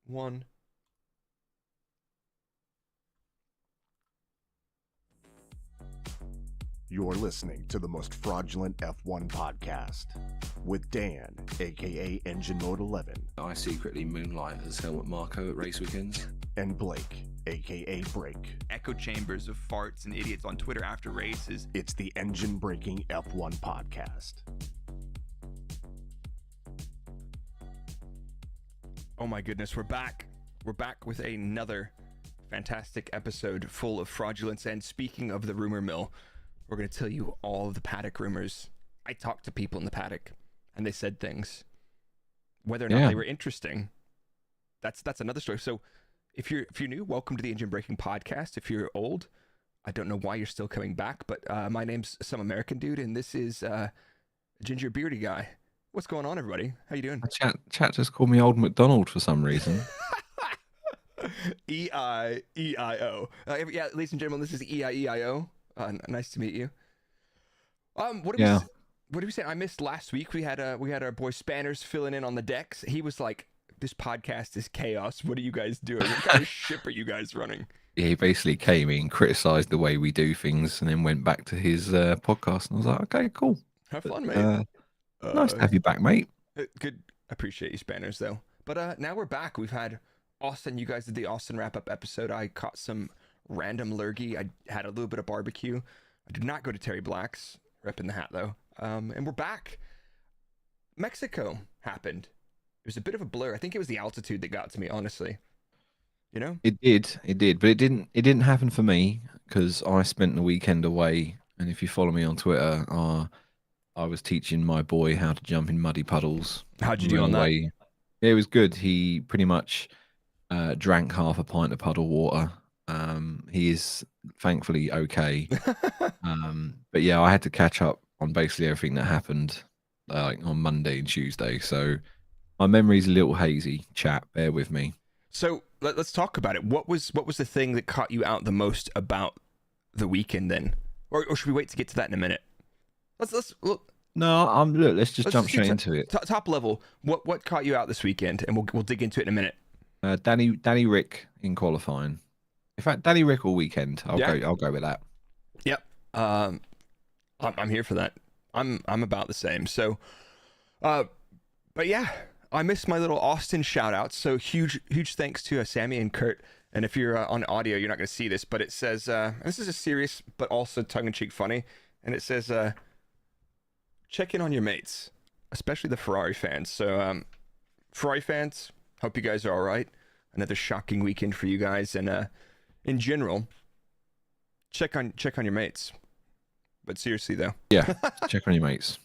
One. You're listening to the most fraudulent F1 podcast with Dan, aka Enginemode 11, I secretly moonlight as Helmut Marko at race weekends. and Blake, aka Break. Echo chambers of farts and idiots on Twitter after races. It's the engine breaking F1 podcast. Oh my goodness, we're back. We're back with another fantastic episode full of fraudulence. And speaking of the rumor mill, we're going to tell you all of the paddock rumors. I talked to people in the paddock and they said things. Whether or not they were interesting, that's another story. So if you're new, welcome to the Engine Breaking Podcast. If you're old, I don't know why you're still coming back, but my name's Some American Dude, and this is Ginger Beardy Guy. What's going on, everybody? How you doing? Chat just called me Old McDonald for some reason. E-I-E-I-O. Yeah, ladies and gentlemen, this is E-I-E-I-O. Nice to meet you. What did we say? I missed last week. We had our boy Spanners filling in on the decks. He was like, "This podcast is chaos. What are you guys doing? What kind of ship are you guys running?" Yeah, he basically came in, criticised the way we do things, and then went back to his podcast. And I was like, okay, cool. Have fun, mate. Nice to have you back, mate. Good. Appreciate you, Spanners, though. But now we're back. We've had Austin. You guys did the Austin wrap-up episode. I caught some random lurgy. I had a little bit of barbecue. I did not go to Terry Black's. Repping the hat, though. And we're back. Mexico happened. It was a bit of a blur. I think it was the altitude that got to me, honestly. You know? It did, but it didn't happen for me because I spent the weekend away. And if you follow me on Twitter, I was teaching my boy how to jump in muddy puddles. How'd you do on that? Yeah, it was good. He pretty much drank half a pint of puddle water. He is thankfully okay. But yeah, I had to catch up on basically everything that happened like on Monday and Tuesday. So my memory's a little hazy, chat. Bear with me. So let's talk about it. What was the thing that caught you out the most about the weekend then? Or should we wait to get to that in a minute? Let's look. No, let's just jump straight into it. Top level. What caught you out this weekend? And we'll dig into it in a minute. Danny Rick in qualifying. In fact, Danny Rick all weekend. I'll go with that. Yep. I'm here for that. I'm about the same. So, but yeah, I missed my little Austin shout out. So huge thanks to Sammy and Kurt. And if you're on audio, you're not going to see this, but it says, this is a serious, but also tongue-in-cheek funny. And it says, check in on your mates, especially the Ferrari fans. So, Ferrari fans, hope you guys are all right. Another shocking weekend for you guys. And, in general, check on your mates. But seriously though, yeah, check on your mates.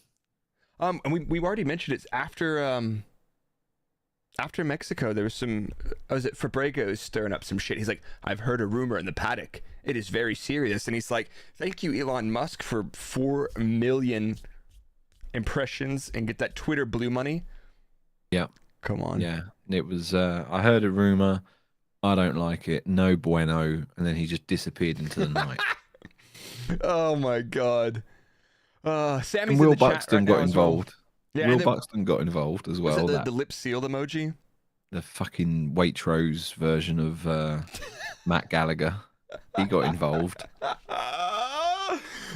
And we've already mentioned it's after Mexico. There was some. Was it Fabrego stirring up some shit? He's like, I've heard a rumor in the paddock. It is very serious. And he's like, thank you, Elon Musk, for 4 million impressions and get that Twitter blue money. Yeah, come on. Yeah, it was. I heard a rumor. I don't like it. No bueno. And then he just disappeared into the night. Oh my God. Sammy's and Will in the Buxton chat right got involved. Yeah, Will Buxton got involved as well. Was it the lip sealed emoji? The fucking Waitrose version of Matt Gallagher. He got involved.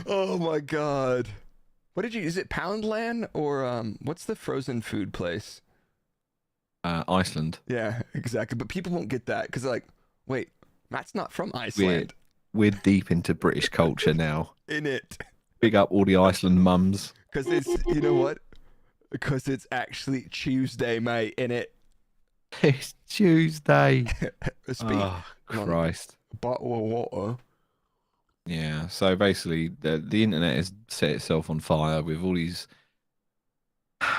Oh my God. Is it Poundland or what's the frozen food place? Iceland. Yeah, exactly. But people won't get that because they're like, wait, Matt's not from Iceland. We're deep into British culture now. In it. Big up all the Iceland mums. Because it's, you know what? Because it's actually Tuesday, mate, in it. It's Tuesday. Oh, Christ. A bottle of water. Yeah, so basically the internet has set itself on fire with all these,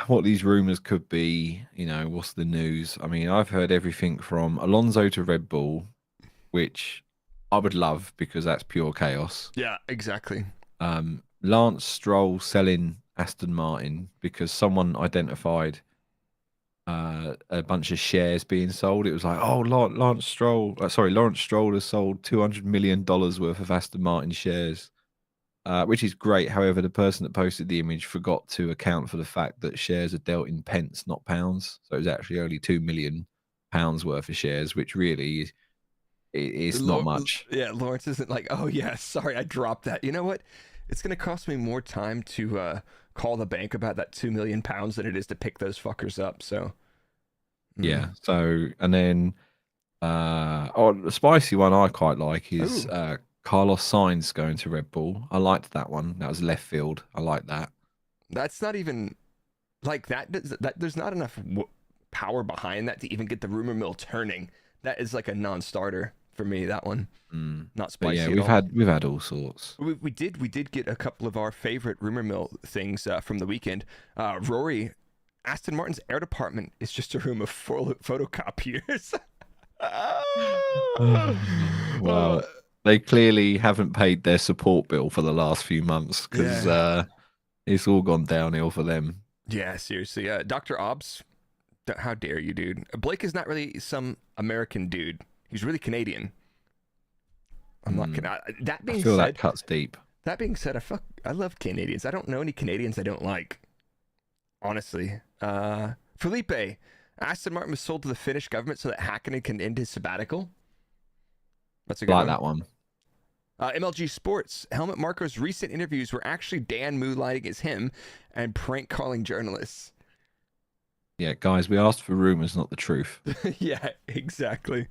what these rumours could be, you know, what's the news? I mean, I've heard everything from Alonso to Red Bull, which I would love because that's pure chaos. Yeah, exactly. Lance Stroll selling Astin Martin because someone identified a bunch of shares being sold. It was like, oh, Lawrence Stroll has sold $200 million worth of Aston Martin shares, which is great. However, the person that posted the image forgot to account for the fact that shares are dealt in pence, not pounds. So it was actually only 2 million pounds worth of shares, which really is not much. Yeah, Lawrence isn't like, oh yeah, sorry, I dropped that. You know what? It's gonna cost me more time to call the bank about that £2 million than it is to pick those fuckers up. So yeah. So and then the spicy one I quite like is Carlos Sainz going to Red Bull. I liked that one. That was left field. I like that. That's not even like that. There's not enough power behind that to even get the rumor mill turning. That is like a non-starter for me. That one, not spicy. But yeah, we've had all sorts. We did get a couple of our favorite rumor mill things from the weekend. Rory, Astin Martin's air department is just a room of photocopiers. Well, they clearly haven't paid their support bill for the last few months because it's all gone downhill for them. Yeah, seriously. Dr. Obbs, how dare you, dude? Blake is not really some American dude. He's really Canadian. I'm not kidding. That being said, that cuts deep. That being said, I love Canadians. I don't know any Canadians I don't like. Honestly. Felipe, Aston Martin was sold to the Finnish government so that Hakkinen can end his sabbatical. That's a good one. That one. MLG Sports, Helmut Marko's recent interviews were actually Dan moonlighting as him and prank calling journalists. Yeah, guys, we asked for rumors, not the truth. Yeah, exactly.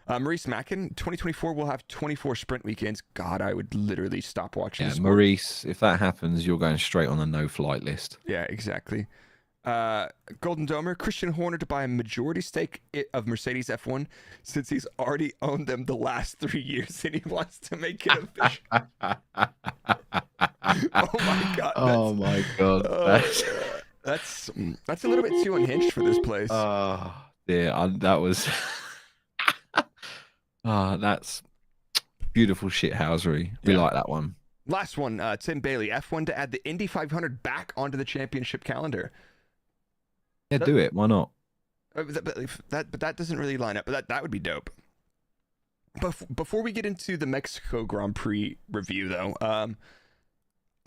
Maurice Mackin, 2024 will have 24 sprint weekends. God, I would literally stop watching. Yeah, Maurice, if that happens, you're going straight on the no-flight list. Yeah, exactly. Golden Domer, Christian Horner to buy a majority stake of Mercedes F1 since he's already owned them the last 3 years and he wants to make it official. Oh my god. Oh my god. That's a little bit too unhinged for this place. Yeah, that was that's beautiful shithousery. We like that one. Last one, Tim Bailey, F1 to add the Indy 500 back onto the championship calendar. Yeah, do it. Why not? But that doesn't really line up. But that would be dope. Before we get into the Mexico Grand Prix review, though, I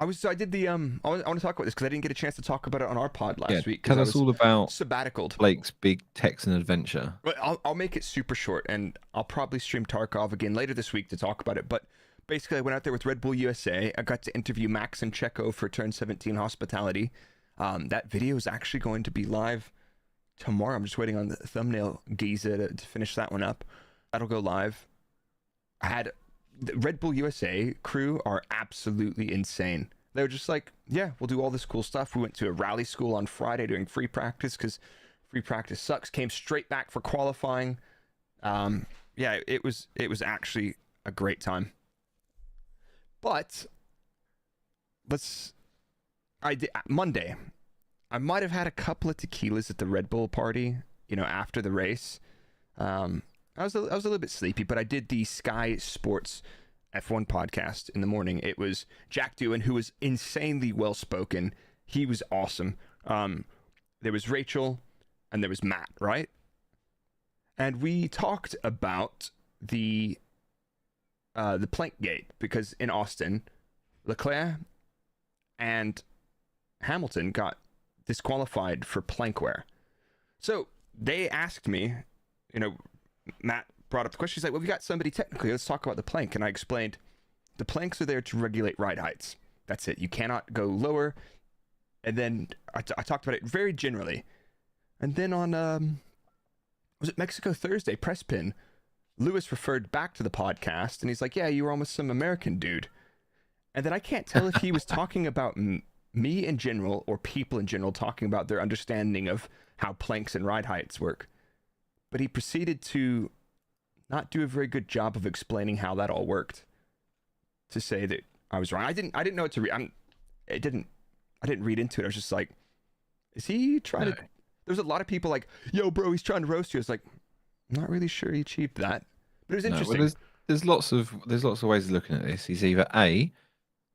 want to talk about this because I didn't get a chance to talk about it on our pod last week. Tell us all about sabbaticaled. Blake's big Texan adventure. I'll make it super short, and I'll probably stream Tarkov again later this week to talk about it. But basically, I went out there with Red Bull USA. I got to interview Max and Checo for Turn 17 Hospitality. That video is actually going to be live tomorrow. I'm just waiting on the thumbnail Giza to finish that one up. That'll go live. I had the Red Bull USA crew are absolutely insane. They were just like, yeah, we'll do all this cool stuff. We went to a rally school on Friday doing free practice because free practice sucks. Came straight back for qualifying. Yeah, it was actually a great time. But Monday, I might have had a couple of tequilas at the Red Bull party, after the race. I was a little bit sleepy, but I did the Sky Sports F1 podcast in the morning. It was Jack Doohan, who was insanely well-spoken. He was awesome. There was Rachel and there was Matt, right? And we talked about the plank gate, because in Austin, Leclerc and Hamilton got disqualified for plankware. So they asked me, Matt brought up the question. He's like, well, we got somebody technically. Let's talk about the plank. And I explained the planks are there to regulate ride heights. That's it. You cannot go lower. And then I talked about it very generally. And then on, was it Mexico Thursday press pin, Lewis referred back to the podcast and he's like, yeah, you were almost some American dude. And then I can't tell if he was talking about me in general or people in general talking about their understanding of how planks and ride heights work. But he proceeded to not do a very good job of explaining how that all worked, to say that I was wrong. I didn't know what to read. I didn't read into it. I was just like, is he trying to... There's a lot of people like, yo, bro, he's trying to roast you. I was like, I'm not really sure he achieved that. But it was interesting. Well, there's lots of ways of looking at this. He's either A,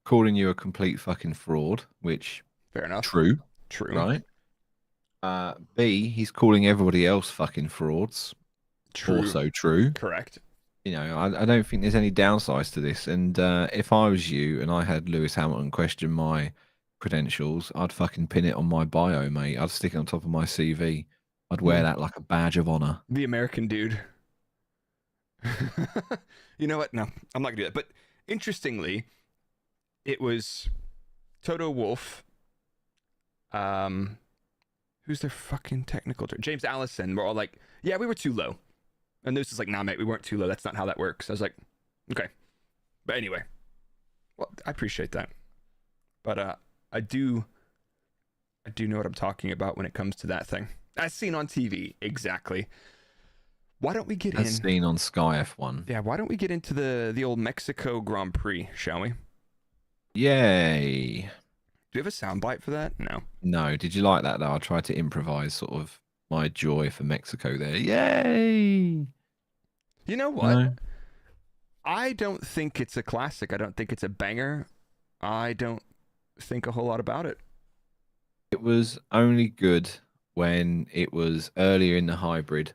calling you a complete fucking fraud, which... Fair enough. True. Right? B, he's calling everybody else fucking frauds. True. Also true. Correct. I don't think there's any downsides to this. And if I was you and I had Lewis Hamilton question my credentials, I'd fucking pin it on my bio, mate. I'd stick it on top of my CV. I'd wear that like a badge of honor. The American dude. You know what? No, I'm not gonna do that. But interestingly, it was Toto Wolff. Who's their fucking technical director? James Allison. We're all like, yeah, we were too low. And this is like, nah, mate, we weren't too low. That's not how that works. I was like, okay. But anyway, well, I appreciate that. But I do know what I'm talking about when it comes to that thing. As seen on TV, exactly. Why don't we get in? As seen on Sky F1. Yeah, why don't we get into the old Mexico Grand Prix, shall we? Yay. Do you have a soundbite for that? No. No, did you like that though? I tried to improvise sort of my joy for Mexico there. Yay! You know what? No? I don't think it's a classic. I don't think it's a banger. I don't think a whole lot about it. It was only good when it was earlier in the hybrid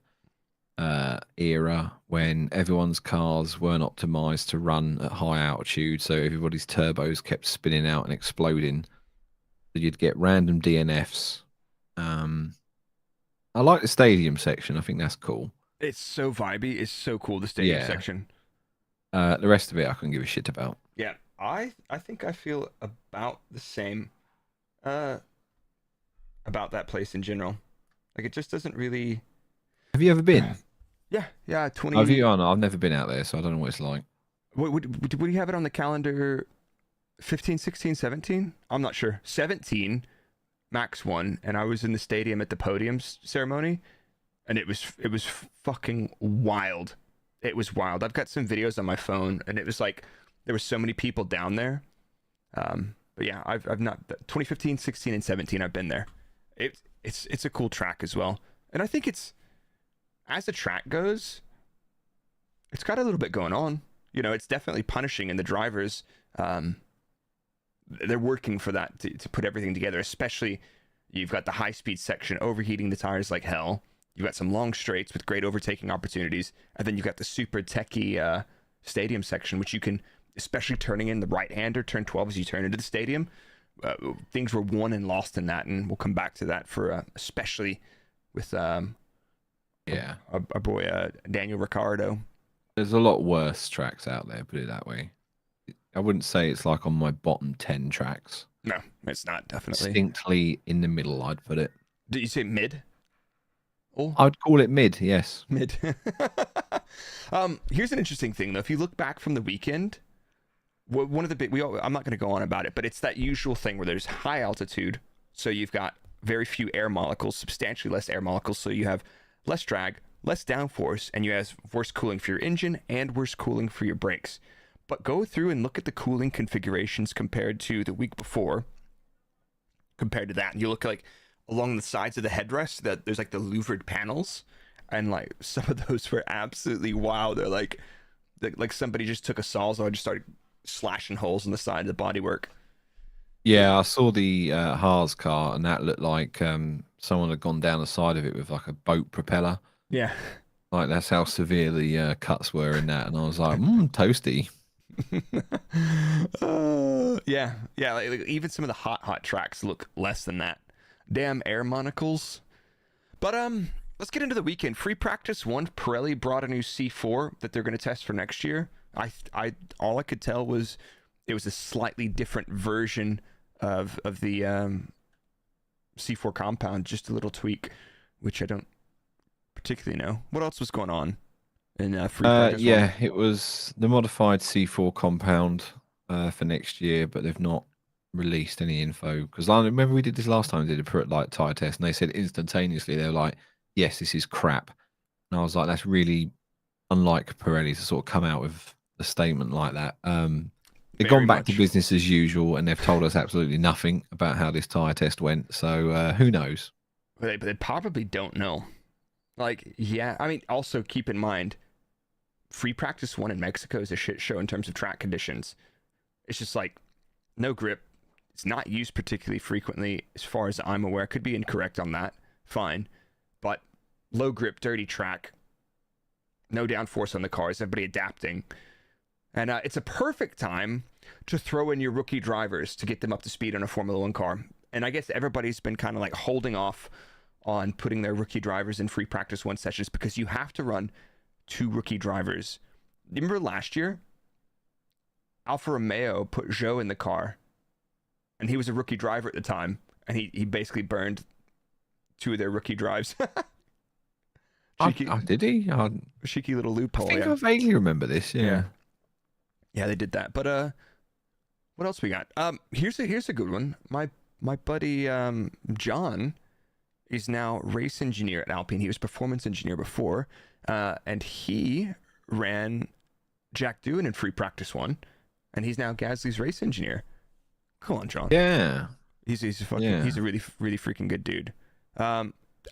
era, when everyone's cars weren't optimized to run at high altitude, so everybody's turbos kept spinning out and exploding. So you'd get random DNFs. I like the stadium section. I think that's cool. It's so vibey. It's so cool, the stadium section. The rest of it I couldn't give a shit about. Yeah, I think I feel about the same about that place in general. Like, it just doesn't really... Have you ever been? Yeah, 20... Have you? Oh, no, I've never been out there, so I don't know what it's like. Would you have it on the calendar 15, 16, 17? I'm not sure. 17, Max won, and I was in the stadium at the podium ceremony, and it was fucking wild. It was wild. I've got some videos on my phone, and it was like there were so many people down there. But yeah, I've not 2015, 16, and 17. I've been there. It's a cool track as well, and I think it's, as the track goes, it's got a little bit going on. You know, it's definitely punishing, and the drivers, they're working for that to put everything together. Especially, you've got the high speed section overheating the tires like hell. You've got some long straights with great overtaking opportunities, and then you've got the super techie stadium section, which you can, especially turning in the right-hander, turn 12 as you turn into the stadium. Things were won and lost in that, and we'll come back to that for especially with our boy Daniel Ricciardo. There's a lot worse tracks out there, put it that way. I wouldn't say it's like on my bottom 10 tracks. No, it's not, definitely. Distinctly in the middle, I'd put it. Did you say mid? Oh, I'd call it mid, yes. Mid. Here's an interesting thing, though. If you look back from the weekend, one of the big... I'm not going to go on about it, but it's that usual thing where there's high altitude, so you've got very few air molecules, substantially less air molecules, so you have less drag, less downforce, and you have worse cooling for your engine and worse cooling for your brakes. But go through and look at the cooling configurations compared to the week before, compared to that, and you look like along the sides of the headrest, that there's like the louvered panels, and like some of those were absolutely wild. They're like somebody just took a sawzall and just started slashing holes in the side of the bodywork. Yeah, I saw the Haas car, and that looked like someone had gone down the side of it with like a boat propeller. Yeah. Like, that's how severe the cuts were in that. And I was like, toasty. Yeah. Like, even some of the hot tracks look less than that. Damn air monocles. But let's get into the weekend. Free practice 1. Pirelli brought a new C4 that they're going to test for next year. All I could tell was it was a slightly different version of the C4 compound, just a little tweak, which I don't particularly know. What else was going on in free practice? Yeah, it was the modified C4 compound for next year, but they've not released any info, because I remember we did this last time. We did a tire test, and they said instantaneously, they were like, yes, this is crap. And I was like, that's really unlike Pirelli to sort of come out with a statement like that. They've gone back to business as usual, and they've told us absolutely nothing about how this tire test went, so who knows? But they probably don't know. Like, yeah, I mean, also keep in mind, free practice 1 in Mexico is a shit show in terms of track conditions. It's just like no grip. It's not used particularly frequently, as far as I'm aware. Could be incorrect on that. Fine. But low grip, dirty track, no downforce on the cars, everybody adapting. And it's a perfect time to throw in your rookie drivers to get them up to speed on a Formula 1 car. And I guess everybody's been kind of like holding off on putting their rookie drivers in free practice 1 sessions because you have to run 2 rookie drivers. Remember last year? Alfa Romeo put Zhou in the car, and he was a rookie driver at the time, and he basically burned 2 of their rookie drives. Did he? Cheeky little I loophole. think Yeah. I vaguely remember this. Yeah. Yeah, they did that. But what else we got? Here's a good one. My buddy John is now race engineer at Alpine. He was performance engineer before, and he ran Jack Doohan in free practice 1, and he's now Gasly's race engineer. Come on, John. Yeah. He's a really really freaking good dude.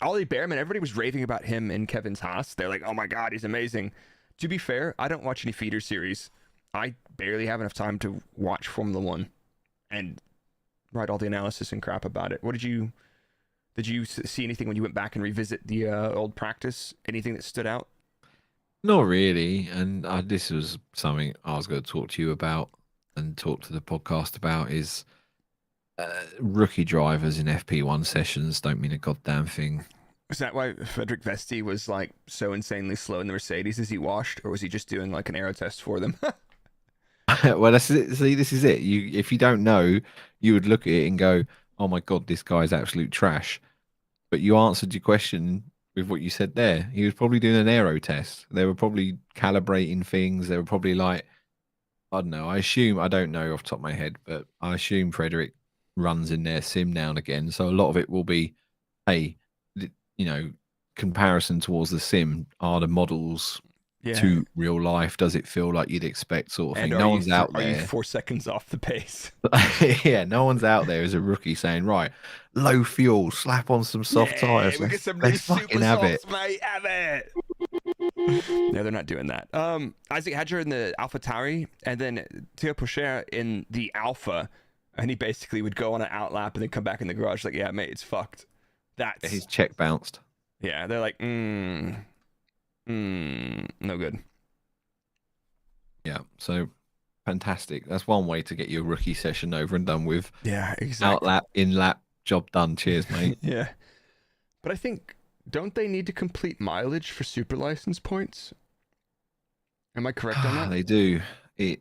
Ollie Behrman, everybody was raving about him in Kevin's Haas. They're like, oh my god, he's amazing. To be fair, I don't watch any feeder series. I barely have enough time to watch Formula 1 and write all the analysis and crap about it. Did you see anything when you went back and revisit the old practice? Anything that stood out? Not really. And this was something I was going to talk to you about and talk to the podcast about is rookie drivers in FP1 sessions don't mean a goddamn thing. Is that why Frederick Vesti was like so insanely slow in the Mercedes as he washed, or was he just doing like an aero test for them? Well, that's it. See, this is it. If you don't know, you would look at it and go, "Oh my god, this guy's absolute trash." But you answered your question with what you said there. He was probably doing an aero test. They were probably calibrating things. They were probably like, I don't know. I don't know off the top of my head, but I assume Frederick runs in their sim now and again. So a lot of it will be, hey, comparison towards the sim. Are the models to real life? Does it feel like you'd expect, sort of thing? No one's out there. Are you 4 seconds off the pace? Yeah, no one's out there as a rookie saying, right, low fuel, slap on some soft tires. Look at some let's fucking have it. Mate, have it. No, they're not doing that. Isaac Hadjar in the AlphaTauri, and then Theo Pocher in the Alpha, and he basically would go on an outlap and then come back in the garage like, yeah, mate, it's fucked. That's his check bounced. Yeah, they're like, no good. Yeah, so fantastic. That's one way to get your rookie session over and done with. Yeah, exactly. Outlap, in-lap, job done. Cheers, mate. Yeah. But I think, don't they need to complete mileage for super license points? Am I correct on that? They do. I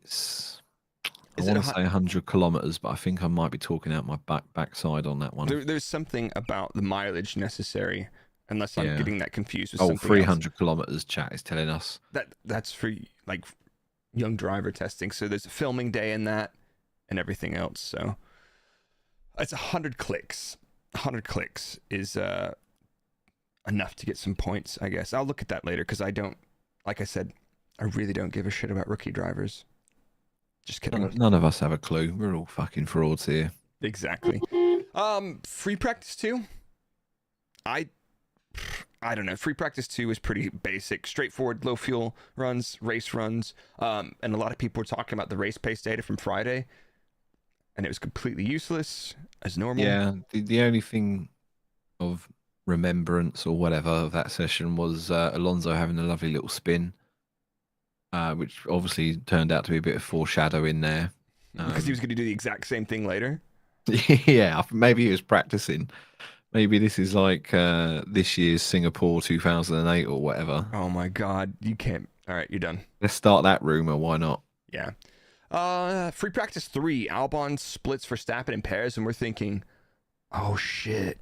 want to say 100 kilometers, but I think I might be talking out my backside on that one. There's something about the mileage necessary, unless I'm getting that confused with something 300 kilometers, chat is telling us. That's for like young driver testing. So there's a filming day in that and everything else. So it's 100 clicks. 100 clicks is enough to get some points, I guess. I'll look at that later because I don't, like I said, I really don't give a shit about rookie drivers. Just kidding. None of us have a clue. We're all fucking frauds here. Exactly. Free practice 2. I don't know. Free practice 2 is pretty basic, straightforward, low fuel runs, race runs. And a lot of people were talking about the race pace data from Friday, and it was completely useless as normal. Yeah, the only thing of remembrance or whatever of that session was Alonso having a lovely little spin, which obviously turned out to be a bit of foreshadowing there. Because he was going to do the exact same thing later? Yeah, maybe he was practicing. Maybe this is like this year's Singapore 2008 or whatever. Oh my God, you can't. All right, you're done. Let's start that rumor. Why not? Yeah. Free practice 3, Albon splits Verstappen in pairs, and we're thinking, oh shit.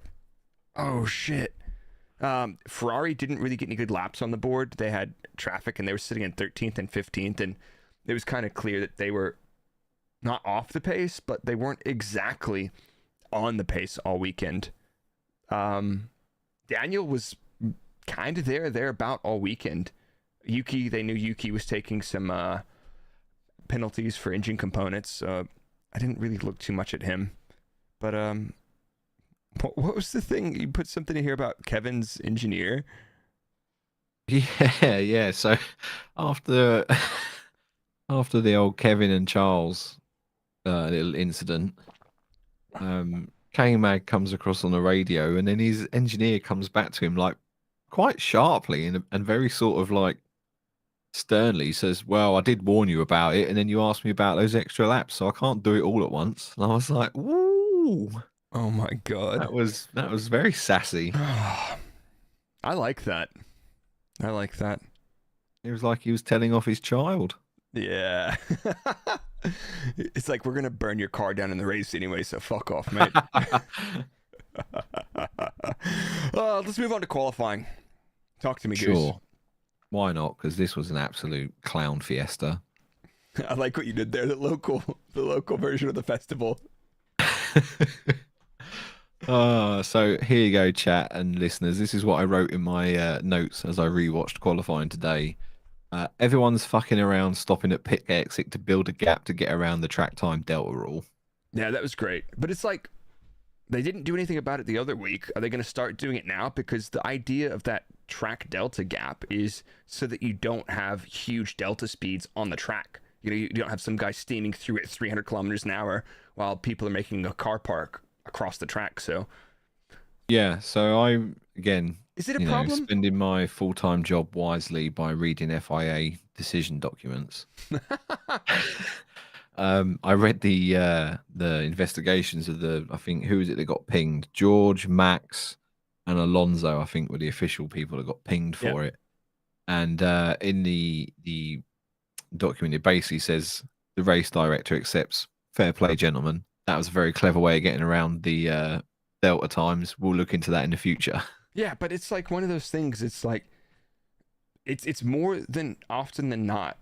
Ferrari didn't really get any good laps on the board. They had traffic, and they were sitting in 13th and 15th, and it was kind of clear that they were not off the pace, but they weren't exactly on the pace all weekend. Daniel was kind of thereabout all weekend. Yuki, they knew Yuki was taking some penalties for engine components. I didn't really look too much at him, but what was the thing? You put something in here about Kevin's engineer. Yeah. So after the old Kevin and Charles little incident, KMAG comes across on the radio, and then his engineer comes back to him like quite sharply and very sort of like sternly says, well, I did warn you about it, and then you asked me about those extra laps, so I can't do it all at once. And I was like, ooh. Oh my god. That was very sassy. I like that. I like that. It was like he was telling off his child. Yeah. It's like, we're going to burn your car down in the race anyway, so fuck off, mate. Let's move on to qualifying. Talk to me, Goose. Sure. Why not? Because this was an absolute clown fiesta. I like what you did there. The local version of the festival. So here you go, chat and listeners. This is what I wrote in my notes as I rewatched qualifying today. Everyone's fucking around, stopping at pit exit to build a gap to get around the track time delta rule. Yeah, that was great. But it's like, they didn't do anything about it the other week. Are they going to start doing it now? Because the idea of that track delta gap is so that you don't have huge delta speeds on the track. You know, you don't have some guy steaming through at 300 kilometers an hour while people are making a car park across the track. So yeah, so I'm again, is it a problem? Spending my full-time job wisely by reading FIA decision documents. I read the investigations of I think, who is it that got pinged? George, Max, and Alonso, I think, were the official people that got pinged for it. And in the document, it basically says the race director accepts. Fair play, gentlemen. That was a very clever way of getting around the delta times. We'll look into that in the future. Yeah, but it's like one of those things. It's like, it's more than often than not,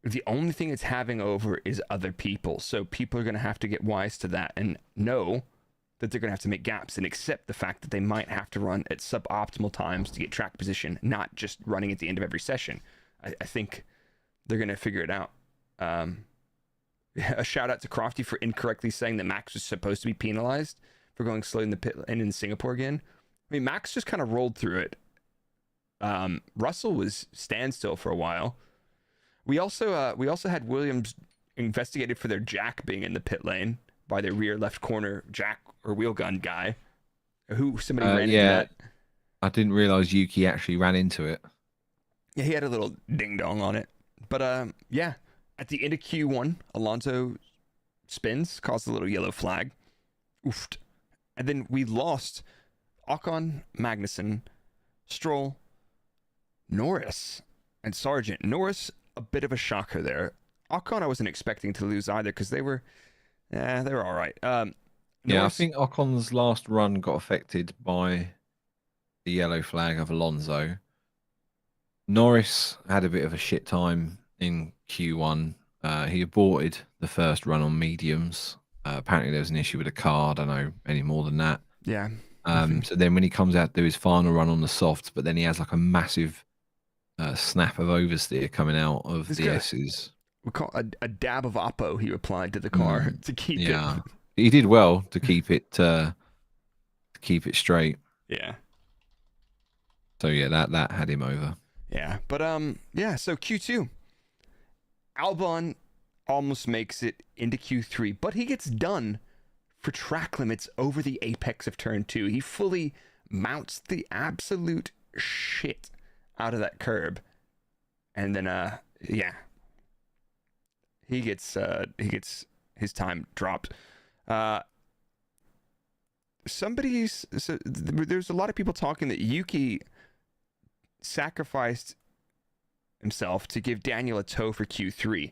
the only thing it's having over is other people. So people are going to have to get wise to that and know that they're going to have to make gaps and accept the fact that they might have to run at suboptimal times to get track position, not just running at the end of every session. I think they're going to figure it out. A shout out to Crofty for incorrectly saying that Max was supposed to be penalized for going slow in the pit and in Singapore again. I mean, Max just kind of rolled through it. Russell was standstill for a while. We also had Williams investigated for their jack being in the pit lane by their rear left corner jack or wheel gun guy, who somebody ran into that. I didn't realize Yuki actually ran into it. Yeah, he had a little ding dong on it. But yeah, at the end of Q1, Alonso spins, caused a little yellow flag. Oofed. And then we lost Ocon, Magnussen, Stroll, Norris, and Sargent. Norris, a bit of a shocker there. Ocon, I wasn't expecting to lose either because they were all right. Yeah, I think Ocon's last run got affected by the yellow flag of Alonso. Norris had a bit of a shit time in Q1. He aborted the first run on mediums. Apparently there was an issue with the car. I don't know any more than that. Yeah. So then when he comes out to do his final run on the softs, but then he has like a massive snap of oversteer coming out of the S's. We call a dab of Oppo he applied to the car to keep it. He did well to keep it straight. Yeah. So yeah, that had him over. Yeah, but so Q2. Albon almost makes it into Q3, but he gets done for track limits over the apex of turn 2. He fully mounts the absolute shit out of that curb. And then he gets his time dropped. There's a lot of people talking that Yuki sacrificed himself to give Daniel a tow for Q3,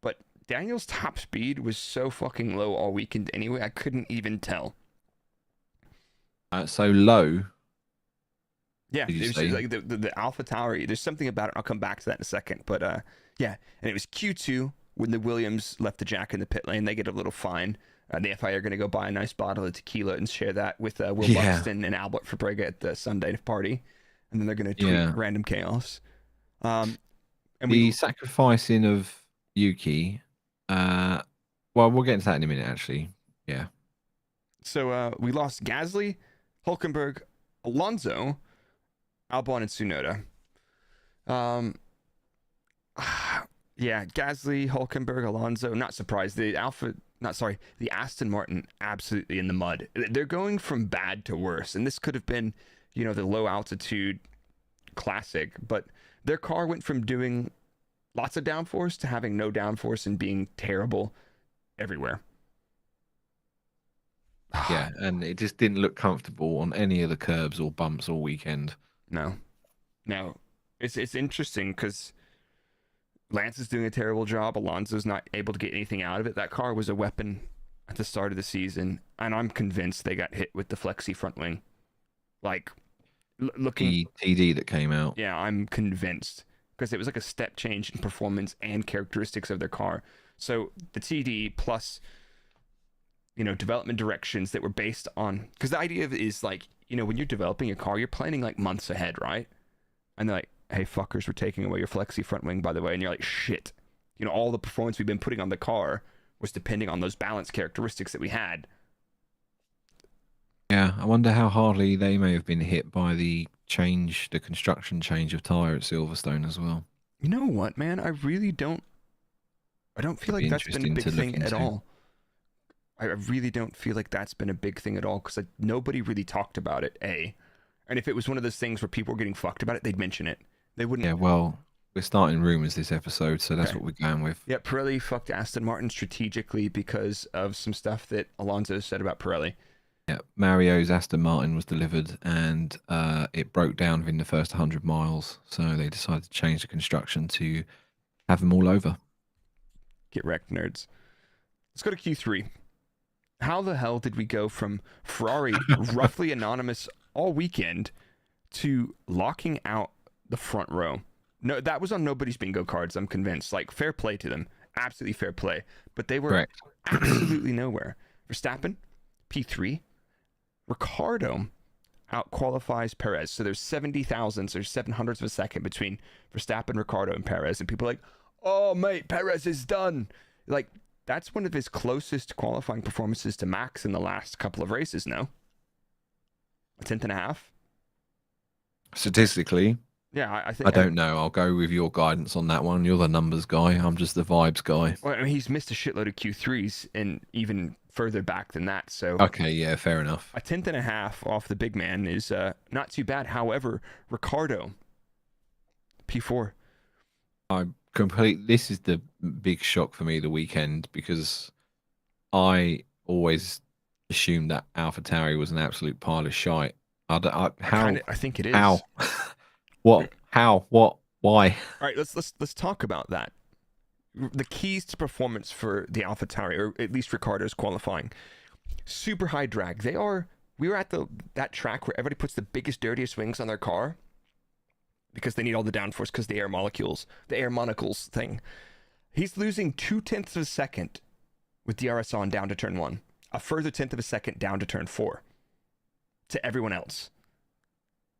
but Daniel's top speed was so fucking low all weekend anyway, I couldn't even tell. So low. Yeah, it was like the Alpha Tower. There's something about it. I'll come back to that in a second. But yeah, and it was Q2 when the Williams left the jack in the pit lane. They get a little fine. The FIA are going to go buy a nice bottle of tequila and share that with Will Buxton and Albert Fabrega at the Sunday party. And then they're going to tweet random chaos. And the sacrificing of Yuki. Well, we'll get into that in a minute, actually. Yeah. So we lost Gasly, Hülkenberg, Alonso, Albon, and Tsunoda. Yeah, Gasly, Hülkenberg, Alonso. Not surprised. The Astin Martin absolutely in the mud. They're going from bad to worse, and this could have been, the low altitude classic, but their car went from doing lots of downforce to having no downforce and being terrible everywhere. Yeah, and it just didn't look comfortable on any of the curbs or bumps all weekend. No. It's interesting because Lance is doing a terrible job. Alonso's not able to get anything out of it. That car was a weapon at the start of the season, and I'm convinced they got hit with the flexi front wing. Like, looking... The TD that came out. Yeah, I'm convinced. Because it was like a step change in performance and characteristics of their car. So the TD plus, development directions that were based on... Because the idea of it is like, when you're developing a car, you're planning like months ahead, right? And they're like, hey, fuckers, we're taking away your flexi front wing, by the way. And you're like, shit. All the performance we've been putting on the car was depending on those balance characteristics that we had. Yeah, I wonder how hardly they may have been hit by the construction change of tyre at Silverstone as well. You know what, man? I don't feel like that's been a big thing at all. I really don't feel like that's been a big thing at all because nobody really talked about it, A. And if it was one of those things where people were getting fucked about it, they'd mention it. They wouldn't... Yeah, well, we're starting rumours this episode, so that's what we're going with. Yeah, Pirelli fucked Astin Martin strategically because of some stuff that Alonso said about Pirelli. Yeah, Mario's Aston Martin was delivered and it broke down within the first 100 miles. So they decided to change the construction to have them all over. Get wrecked, nerds. Let's go to Q3. How the hell did we go from Ferrari roughly anonymous all weekend to locking out the front row? No, that was on nobody's bingo cards, I'm convinced. Like, fair play to them. Absolutely fair play. But they were absolutely nowhere. Verstappen, P3. Riccardo out-qualifies Perez. So there's 70 thousandths or 700ths of a second between Verstappen, Riccardo, and Perez. And people are like, oh, mate, Perez is done. Like, that's one of his closest qualifying performances to Max in the last couple of races, no? A tenth and a half? Statistically, yeah, I think... I don't know. I'll go with your guidance on that one. You're the numbers guy. I'm just the vibes guy. Well, I mean, he's missed a shitload of Q3s and even further back than that, so... Okay, yeah, fair enough. A tenth and a half off the big man is not too bad. However, Riccardo, P4. This is the big shock for me the weekend because I always assumed that AlphaTauri was an absolute pile of shite. I think it is. How? What? How? What? Why? All right, let's talk about that. The keys to performance for the AlphaTauri, or at least Riccardo's qualifying, super high drag. We were at that track where everybody puts the biggest, dirtiest wings on their car because they need all the downforce because the air monocles thing. He's losing 0.2 of a second with DRS on down to turn 1, a further 1/10 of a second down to turn 4 to everyone else.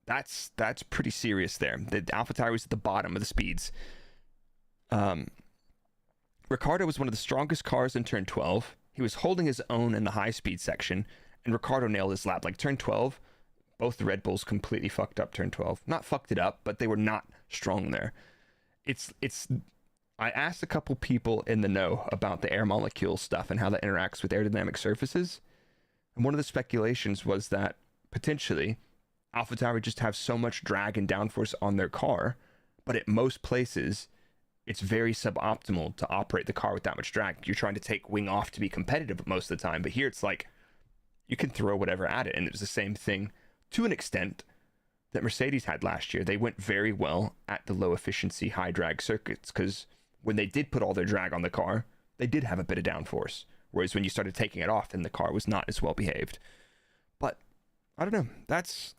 That's pretty serious there. The AlphaTauri was at the bottom of the speeds. Riccardo was one of the strongest cars in turn 12. He was holding his own in the high speed section, and Riccardo nailed his lap. Like turn 12, both the Red Bulls completely fucked up turn 12. Not fucked it up, but they were not strong there. I asked a couple people in the know about the air molecule stuff and how that interacts with aerodynamic surfaces. And one of the speculations was that potentially AlphaTauri just have so much drag and downforce on their car, but at most places it's very suboptimal to operate the car with that much drag. You're trying to take wing off to be competitive most of the time, but here it's like you can throw whatever at it. And it was the same thing to an extent that Mercedes had last year. They went very well at the low efficiency, high drag circuits because when they did put all their drag on the car, they did have a bit of downforce. Whereas when you started taking it off, then the car was not as well behaved. But I don't know. That's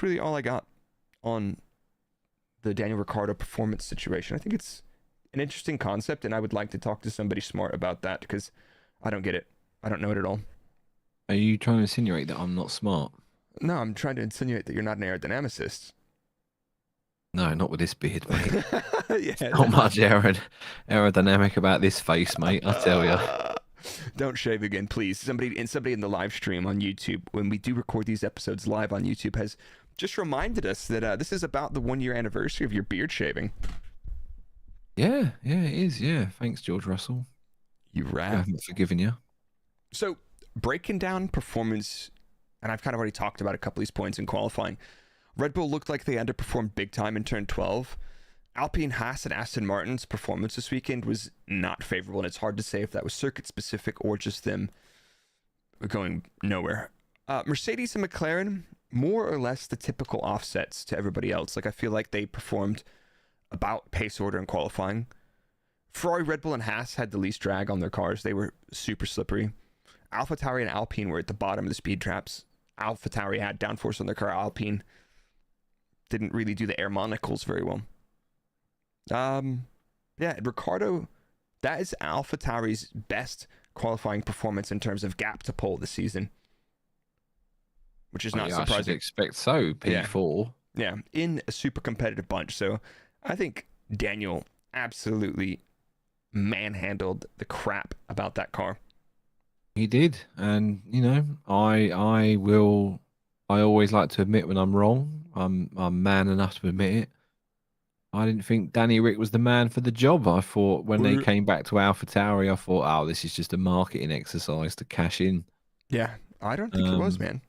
really all I got on the Daniel Ricciardo performance situation. I think it's an interesting concept, and I would like to talk to somebody smart about that because I don't get it. I don't know it at all. Are you trying to insinuate that I'm not smart? No, I'm trying to insinuate that you're not an aerodynamicist. No, not with this beard, mate. Yeah, not much aerodynamic about this face, mate, I tell you. Don't shave again, please. Somebody in the live stream on YouTube, when we do record these episodes live on YouTube, has just reminded us that this is about the 1-year anniversary of your beard shaving. Yeah, it is. Yeah, thanks, George Russell. You rat. I haven't forgiven you. So, breaking down performance, and I've kind of already talked about a couple of these points in qualifying. Red Bull looked like they underperformed big time in turn 12. Alpine, Haas, and Aston Martin's performance this weekend was not favorable, and it's hard to say if that was circuit specific or just them going nowhere. Mercedes and McLaren, more or less the typical offsets to everybody else. Like, I feel like they performed about pace order in qualifying. Ferrari, Red Bull, and Haas had the least drag on their cars. They were super slippery. AlphaTauri and Alpine were at the bottom of the speed traps. AlphaTauri had downforce on their car. Alpine didn't really do the air monocles very well. Yeah, Riccardo, that is AlphaTauri's best qualifying performance in terms of gap to pole this season, which is not surprising. I should expect so. P4. Yeah, in a super competitive bunch. So I think Daniel absolutely manhandled the crap about that car. He did, and you know, I always like to admit when I'm wrong. I'm man enough to admit it. I didn't think Danny Rick was the man for the job. I thought when they came back to AlphaTauri, I thought, oh, this is just a marketing exercise to cash in. Yeah, I don't think it was, man.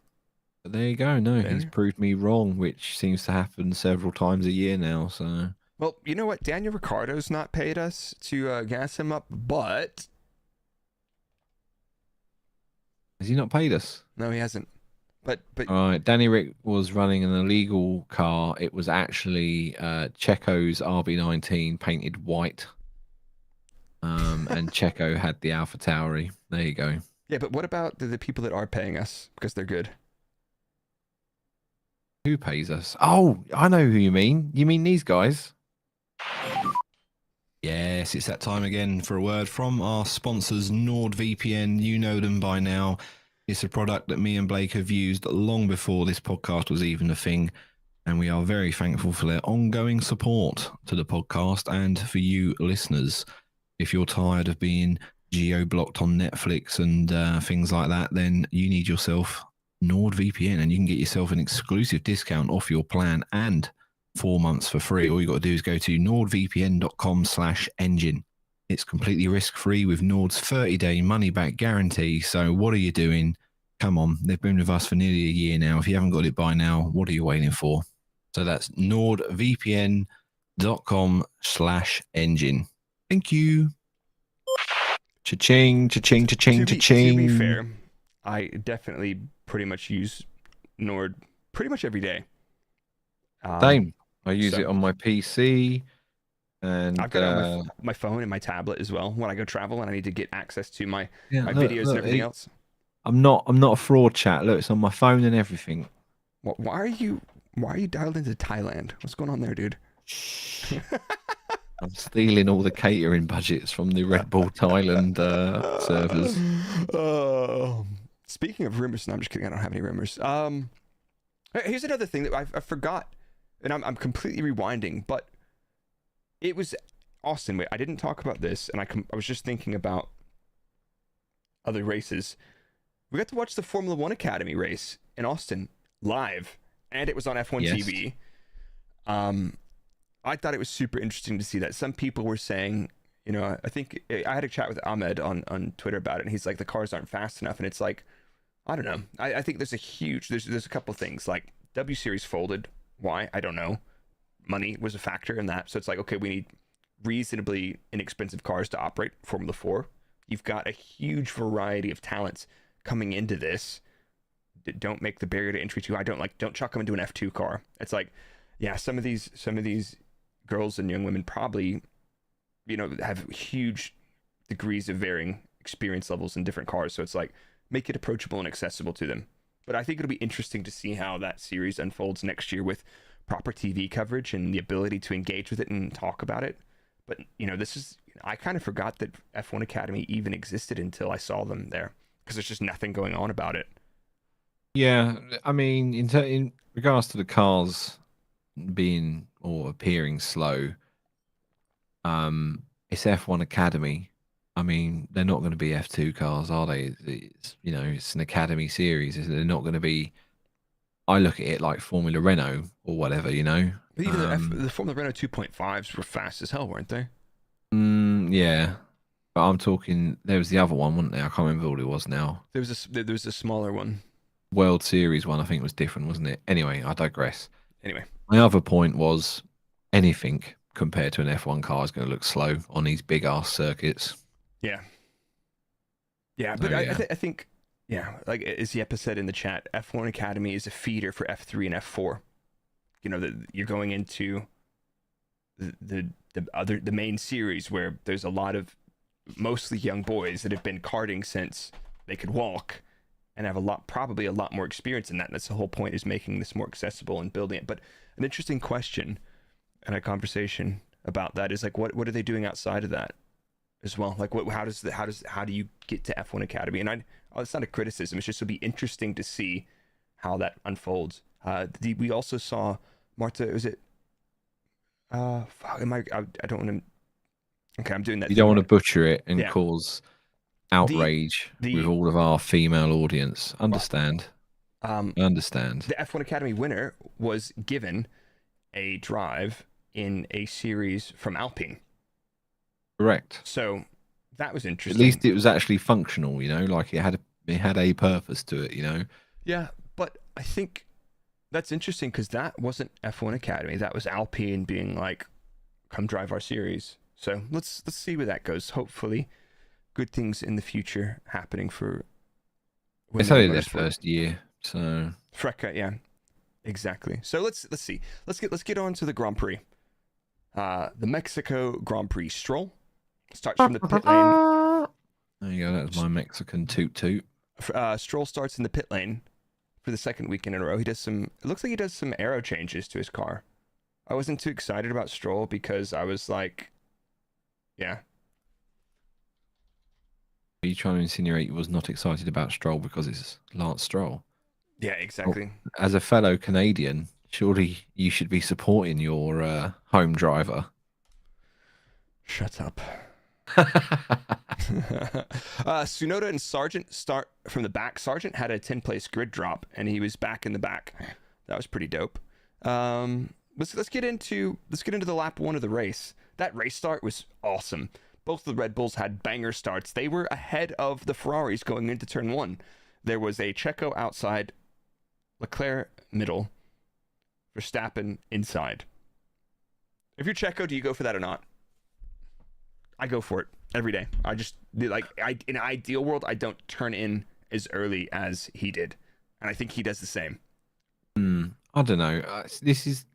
But there you go. No, he's proved me wrong, which seems to happen several times a year now. So, well, you know what? Daniel Ricciardo's not paid us to gas him up, but has he not paid us? No, he hasn't. But all right, Danny Rick was running an illegal car. It was actually Checo's RB19 painted white, and Checo had the AlphaTauri. There you go. Yeah, but what about the people that are paying us because they're good? Who pays us? Oh, I know who you mean. You mean these guys? Yes, it's that time again for a word from our sponsors, NordVPN. You know them by now. It's a product that me and Blake have used long before this podcast was even a thing, and we are very thankful for their ongoing support to the podcast and for you listeners. If you're tired of being geo-blocked on Netflix and things like that, then you need yourself NordVPN, and you can get yourself an exclusive discount off your plan and 4 months for free. All you got to do is go to nordvpn.com/engine. It's completely risk-free with Nord's 30-day money-back guarantee. So what are you doing? Come on. They've been with us for nearly a year now. If you haven't got it by now, what are you waiting for? So that's nordvpn.com/engine. Thank you. Cha-ching, cha-ching, cha-ching, cha-ching. To be fair, I definitely pretty much use Nord pretty much every day. Same. I use it on my PC. And I've got it on my phone and my tablet as well when I go travel and I need to get access to my videos and everything else. I'm not a fraud chat. Look, it's on my phone and everything. Why are you dialed into Thailand? What's going on there, dude? I'm stealing all the catering budgets from the Red Bull Thailand servers. Speaking of rumors, no, I'm just kidding. I don't have any rumors. Here's another thing that I forgot, and I'm completely rewinding, but it was Austin. Wait, I didn't talk about this, and I was just thinking about other races. We got to watch the Formula One Academy race in Austin live, and it was on F1 TV. I thought it was super interesting to see that. Some people were saying, you know, I think I had a chat with Ahmed on Twitter about it, and he's like, the cars aren't fast enough, and it's like, I don't know. I think there's a couple things, like W Series folded. Why? I don't know. Money was a factor in that. So it's like, okay, we need reasonably inexpensive cars to operate Formula 4. You've got a huge variety of talents coming into this. Don't make the barrier to entry too high. Don't chuck them into an F2 car. It's like, yeah, some of these girls and young women probably, you know, have huge degrees of varying experience levels in different cars. So it's like, make it approachable and accessible to them. But I think it'll be interesting to see how that series unfolds next year with proper TV coverage and the ability to engage with it and talk about it. But, you know, I kind of forgot that F1 Academy even existed until I saw them there, because there's just nothing going on about it. Yeah, I mean, in regards to the cars being or appearing slow, it's F1 Academy. I mean, they're not going to be F2 cars, are they? It's, you know, it's an Academy series. They're not going to be. I look at it like Formula Renault or whatever, you know. But even the Formula Renault 2.5s were fast as hell, weren't they? Yeah, but I'm talking. There was the other one, wasn't there? I can't remember what it was now. There was a smaller one. World Series one, I think, was different, wasn't it? Anyway, I digress. Anyway, my other point was anything compared to an F1 car is going to look slow on these big ass circuits. Yeah, but I think Yeah, like as Yepa said in the chat, F1 Academy is a feeder for F3 and F4. You know, you're going into the main series where there's a lot of mostly young boys that have been karting since they could walk and have probably a lot more experience in that. And that's the whole point, is making this more accessible and building it. But an interesting question and a conversation about that is like, what are they doing outside of that as well? Like, how do you get to F1 Academy? And it's not a criticism. It's just, it'll be interesting to see how that unfolds. We also saw Marta. Was it? I don't want to. Okay, I'm doing that. You don't want to butcher it and Yeah. cause outrage with all of our female audience. Understand? I understand. The F1 Academy winner was given a drive in a series from Alpine. Correct. So that was At interesting. least it was actually functional, you know, like it had a purpose to it, you know. Yeah, but I think that's interesting because that wasn't F1 Academy. That was Alpine being like, come drive our series. So let's see where that goes. Hopefully good things in the future happening for It's only their first year, so Freca, yeah. Exactly. So let's see. Let's get on to the Grand Prix. The Mexico Grand Prix. Stroll starts from the pit lane. There you go, that's my Mexican toot toot. Stroll starts in the pit lane for the second week in a row. It looks like he does some aero changes to his car. I wasn't too excited about Stroll because I was like, yeah. Are you trying to insinuate you was not excited about Stroll because it's Lance Stroll? Yeah, exactly. As a fellow Canadian, surely you should be supporting your home driver. Shut up. Tsunoda and Sargent start from the back. Sargent had a 10-place grid drop, and he was back in the back. That was pretty dope. Let's get into the lap one of the race. That race start was awesome. Both the Red Bulls had banger starts. They were ahead of the Ferraris going into turn one. There was a Checo outside, Leclerc middle, Verstappen inside. If you're Checo, do you go for that or not? I go for it every day. In an ideal world, I don't turn in as early as he did, and I think he does the same. I don't know. It's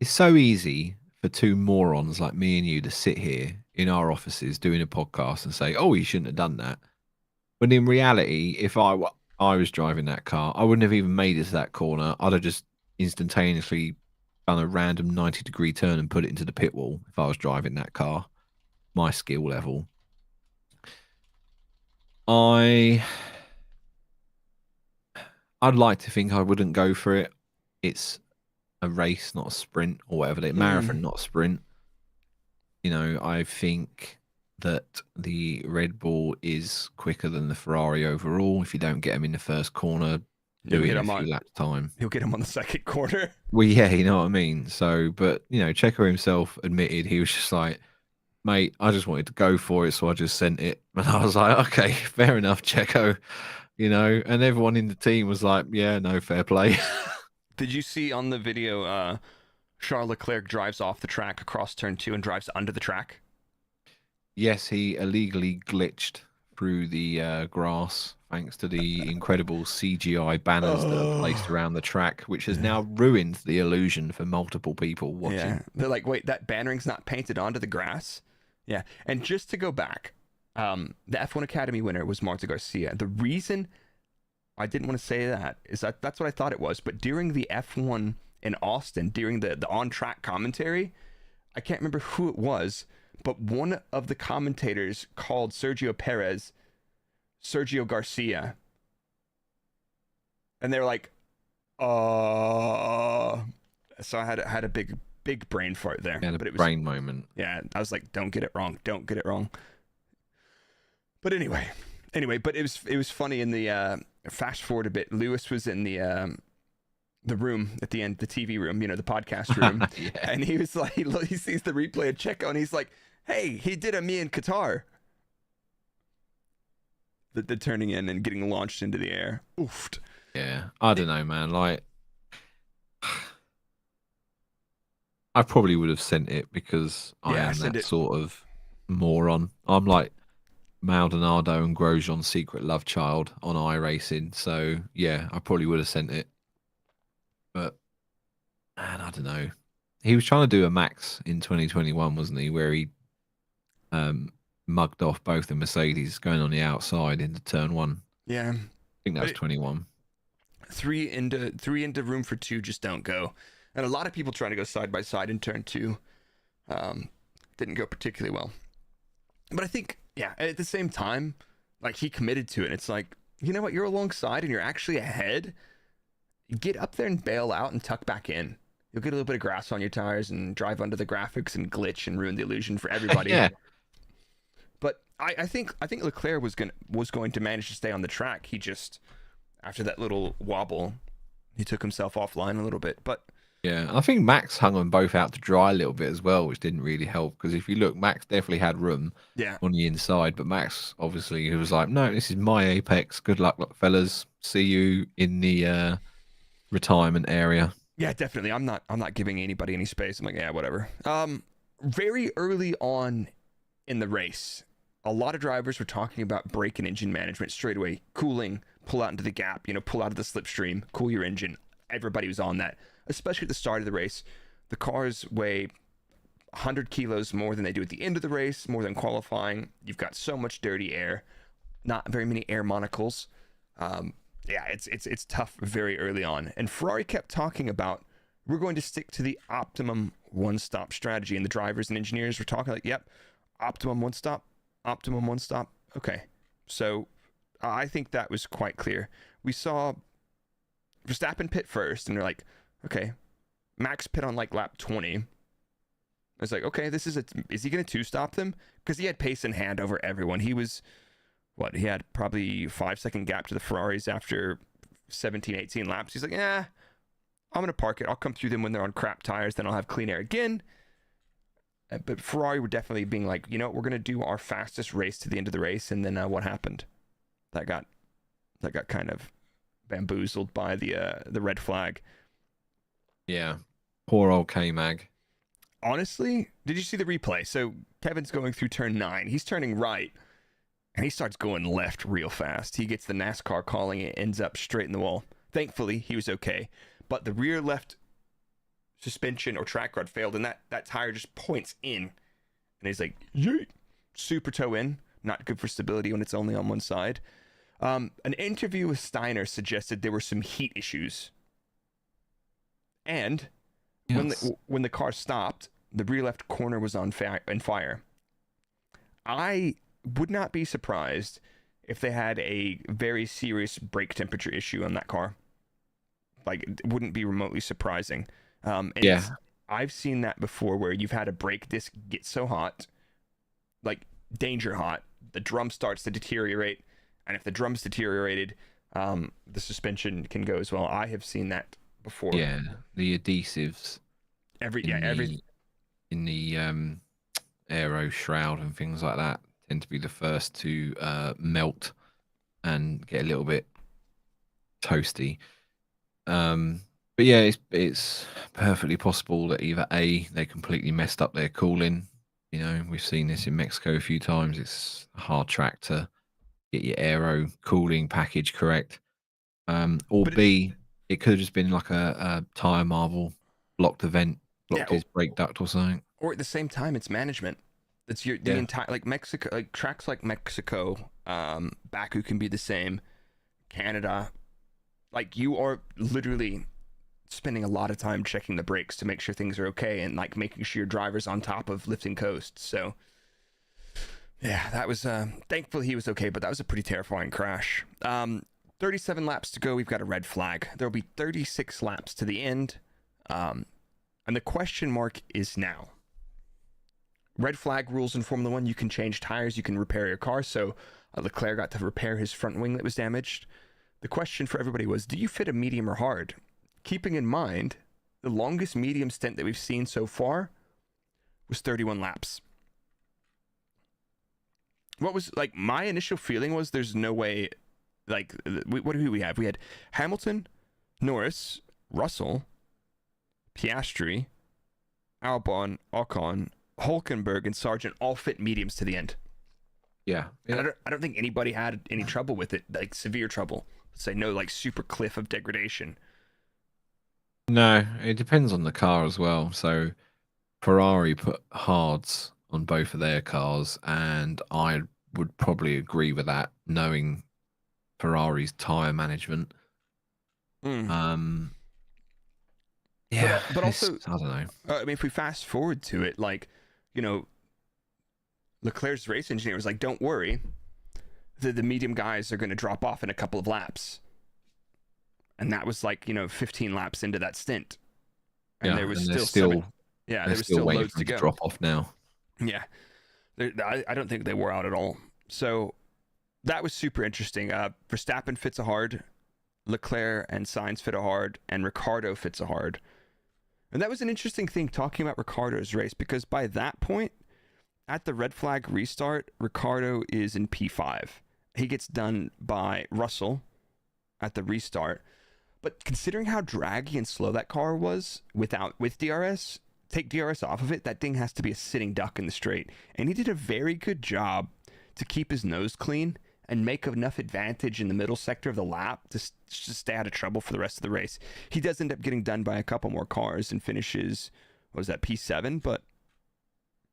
so easy for two morons like me and you to sit here in our offices doing a podcast and say, "Oh, you shouldn't have done that." When in reality, if I was driving that car, I wouldn't have even made it to that corner. I'd have just instantaneously done a random 90-degree turn and put it into the pit wall if I was driving that car. My skill level. I'd like to think I wouldn't go for it. It's a race, not a sprint, or whatever. Marathon, not a sprint. You know, I think that the Red Bull is quicker than the Ferrari overall. If you don't get him in the first corner, do it in a few laps time. He'll get him on the second corner. Well, yeah, you know what I mean. So, but you know, Checo himself admitted he was just like, "Mate, I just wanted to go for it, so I just sent it." And I was like, "Okay, fair enough, Checo." You know, and everyone in the team was like, "Yeah, no, fair play." Did you see on the video, Charles Leclerc drives off the track across turn 2 and drives under the track? Yes, he illegally glitched through the grass thanks to the incredible CGI banners that are placed around the track, which has now ruined the illusion for multiple people watching. Yeah, they're like, wait, that bannering's not painted onto the grass? Yeah, and just to go back, the F1 Academy winner was Marta Garcia. The reason I didn't want to say that is that's what I thought it was, but during the F1 in Austin, during the on-track commentary, I can't remember who it was, but one of the commentators called Sergio Perez Sergio Garcia. And they were like, so I had a big brain fart there. Yeah, but it was brain moment. Yeah, I was like, don't get it wrong. But anyway, but it was funny in the fast forward a bit. Lewis was in the room at the end, the TV room, you know, the podcast room. Yeah. And he was like, he sees the replay of Checo and he's like, hey, he did a me in Qatar. The turning in and getting launched into the air. Oofed. Yeah, I don't know, man. Like, I probably would have sent it because I am that sort of moron. I'm like, Maldonado and Grosjean's secret love child on iRacing. So yeah, I probably would have sent it. But man, I don't know. He was trying to do a Max in 2021, wasn't he? Where he mugged off both the Mercedes going on the outside into turn one. Yeah. I think that was 21. Three into room for two just don't go. And a lot of people trying to go side by side in turn two didn't go particularly well. But I think, yeah, at the same time, like he committed to it. It's like, you know what? You're alongside and you're actually ahead. Get up there and bail out and tuck back in. You'll get a little bit of grass on your tires and drive under the graphics and glitch and ruin the illusion for everybody. Yeah. But I think Leclerc was going to manage to stay on the track. He just, after that little wobble, he took himself offline a little bit. But yeah, I think Max hung them both out to dry a little bit as well, which didn't really help. Because if you look, Max definitely had room on the inside, but Max obviously he was like, "No, this is my apex. Good luck, fellas. See you in the retirement area." Yeah, definitely. I'm not giving anybody any space. I'm like, yeah, whatever. Very early on in the race, a lot of drivers were talking about brake and engine management straight away. Cooling, pull out into the gap, pull out of the slipstream, cool your engine. Everybody was on that, especially at the start of the race. The cars weigh 100 kilos more than they do at the end of the race, more than qualifying. You've got so much dirty air, not very many air monocles. Yeah, it's tough very early on. And Ferrari kept talking about, we're going to stick to the optimum one-stop strategy. And the drivers and engineers were talking like, yep, optimum one-stop. Okay. So I think that was quite clear. We saw Verstappen pit first, and they're like, okay, Max pit on like lap 20. It's like, okay, is he going to two-stop them? Because he had pace in hand over everyone. He was... he had probably 5-second gap to the Ferraris after 17, 18 laps. He's like, I'm going to park it. I'll come through them when they're on crap tires. Then I'll have clean air again. But Ferrari were definitely being like, we're going to do our fastest race to the end of the race. And then what happened? That got kind of bamboozled by the red flag. Yeah. Poor old KMAG. Honestly, did you see the replay? So Kevin's going through turn 9. He's turning right. And he starts going left real fast. He gets the NASCAR calling. It ends up straight in the wall. Thankfully, he was okay. But the rear left suspension or track rod failed, and that tire just points in. And he's like, yeet! Super toe in. Not good for stability when it's only on one side. An interview with Steiner suggested there were some heat issues. And when the car stopped, the rear left corner was on fire. I would not be surprised if they had a very serious brake temperature issue on that car. Like, it wouldn't be remotely surprising. I've seen that before where you've had a brake disc get so hot, like danger hot, the drum starts to deteriorate. And if the drum's deteriorated, the suspension can go as well. I have seen that before. Yeah, the adhesives. In the aero shroud and things like that tend to be the first to melt and get a little bit toasty. But yeah, it's perfectly possible that either A, they completely messed up their cooling. We've seen this in Mexico a few times. It's a hard track to get your aero cooling package correct. Or B, it could have just been like a tire marble blocked the vent, blocked his brake duct or something. Or at the same time, it's management. It's the entire, like Mexico, like tracks like Mexico, Baku can be the same, Canada. Like, you are literally spending a lot of time checking the brakes to make sure things are okay and like making sure your driver's on top of lifting coast. So yeah, that was thankfully he was okay, but that was a pretty terrifying crash. 37 laps to go. We've got a red flag. There'll be 36 laps to the end. And the question mark is now. Red flag rules in Formula 1, you can change tires, you can repair your car. So Leclerc got to repair his front wing that was damaged. The question for everybody was, do you fit a medium or hard? Keeping in mind, the longest medium stint that we've seen so far was 31 laps. What was, like, my initial feeling was there's no way, like, what do we have? We had Hamilton, Norris, Russell, Piastri, Albon, Ocon, Hulkenberg, and Sargent all fit mediums to the end. Yeah. And I don't think anybody had any trouble with it, like severe trouble. Let's say no, like super cliff of degradation. No, it depends on the car as well. So Ferrari put hards on both of their cars, and I would probably agree with that, knowing Ferrari's tyre management. Mm. Yeah, but also, I don't know. I mean, if we fast forward to it, like, you know, Leclerc's race engineer was like, "Don't worry, the medium guys are going to drop off in a couple of laps," and that was like, 15 laps into that stint, and there was still there was still loads to go. Drop off now. Yeah, I don't think they wore out at all. So that was super interesting. Verstappen fits a hard, Leclerc and Sainz fit a hard, and Riccardo fits a hard. And that was an interesting thing talking about Riccardo's race, because by that point, at the red flag restart, Riccardo is in P5. He gets done by Russell at the restart. But considering how draggy and slow that car was with DRS, take DRS off of it, that thing has to be a sitting duck in the straight. And he did a very good job to keep his nose clean and make enough advantage in the middle sector of the lap to stay out of trouble for the rest of the race. He does end up getting done by a couple more cars and finishes, what was that, P7? But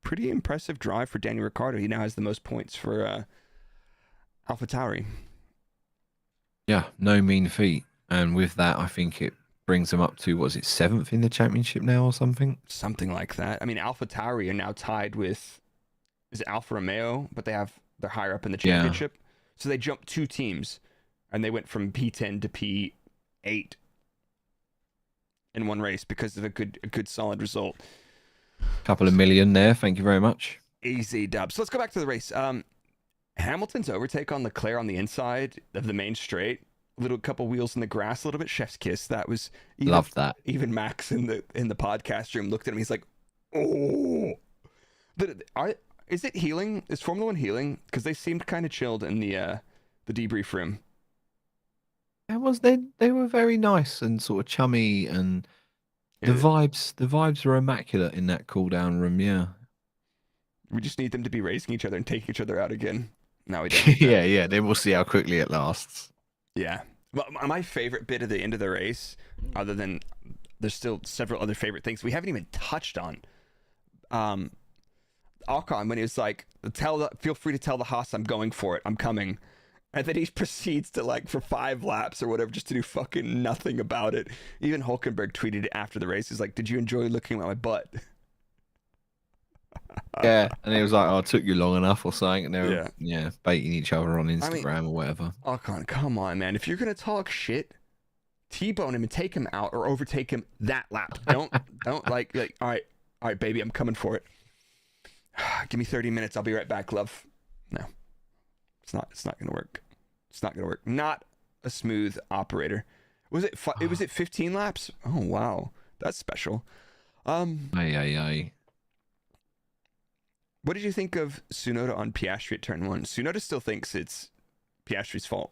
pretty impressive drive for Daniel Ricciardo. He now has the most points for AlphaTauri. Yeah, no mean feat. And with that, I think it brings them up to, was it 7th in the championship now or something? Something like that. I mean, AlphaTauri are now tied with, is it Alfa Romeo? But they're higher up in the championship. Yeah. So they jumped 2 teams, and they went from P10 to P8 in one race because of a good solid result. Couple of million there. Thank you very much. Easy dub. So let's go back to the race. Hamilton's overtake on Leclerc on the inside of the main straight. Little couple wheels in the grass, a little bit chef's kiss. That was loved that. Even Max in the podcast room looked at him. He's like, "Oh." Is it healing? Is Formula One healing? Because they seemed kind of chilled in the debrief room. It was they were very nice and sort of chummy, and the vibes were immaculate in that cool down room. Yeah, we just need them to be racing each other and taking each other out again. No, we don't. yeah. Then we'll see how quickly it lasts. Yeah. Well, my favorite bit of the end of the race, other than there's still several other favorite things we haven't even touched on. Ocon, when he was like, feel free to tell the Haas I'm going for it, I'm coming. And then he proceeds to, like, for 5 laps or whatever, just to do fucking nothing about it. Even Hülkenberg tweeted it after the race. He's like, "Did you enjoy looking at my butt?" Yeah, and he was like, "Oh, it took you long enough," or something. And they were baiting each other on Instagram or whatever. Ocon, come on, man. If you're going to talk shit, T-bone him and take him out or overtake him that lap. Don't like, all right, baby, I'm coming for it. Give me 30 minutes. I'll be right back, love. No, it's not going to work. It's not going to work. Not a smooth operator. Was it 15 laps? Oh, wow. That's special. Aye. What did you think of Tsunoda on Piastri at turn 1? Tsunoda still thinks it's Piastri's fault.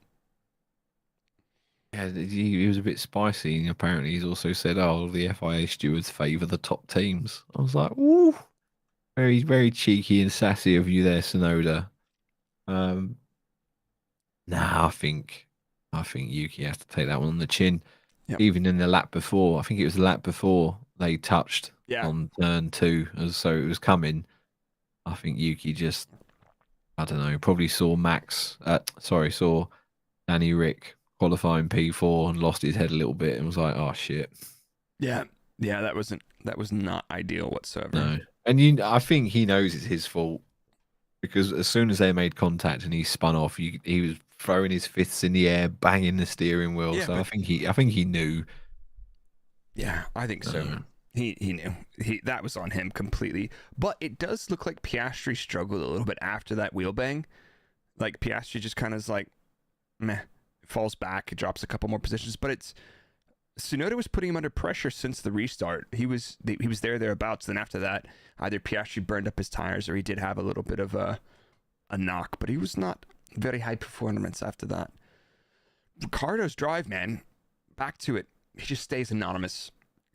Yeah, he was a bit spicy, and apparently he's also said, "Oh, the FIA stewards favour the top teams." I was like, "Woo, very, very cheeky and sassy of you there, Tsunoda." I think Yuki has to take that one on the chin. Yep. Even in the lap before, I think it was the lap before they touched on turn 2, so it was coming. I think Yuki just, I don't know, probably saw saw Danny Rick qualifying P4 and lost his head a little bit and was like, "Oh shit." Yeah, that was not ideal whatsoever. No, and I think he knows it's his fault, because as soon as they made contact and he spun off, he was throwing his fists in the air, banging the steering wheel. Yeah, so I think he knew. Yeah, I think so. He knew. That was on him completely. But it does look like Piastri struggled a little bit after that wheel bang. Like, Piastri just kind of is like, meh, falls back, it drops a couple more positions. But Tsunoda was putting him under pressure since the restart. He was thereabouts. Then after that, either Piastri burned up his tires or he did have a little bit of a knock. But he was not very high performance after that. Ricciardo's drive, man, back to it. He just stays anonymous.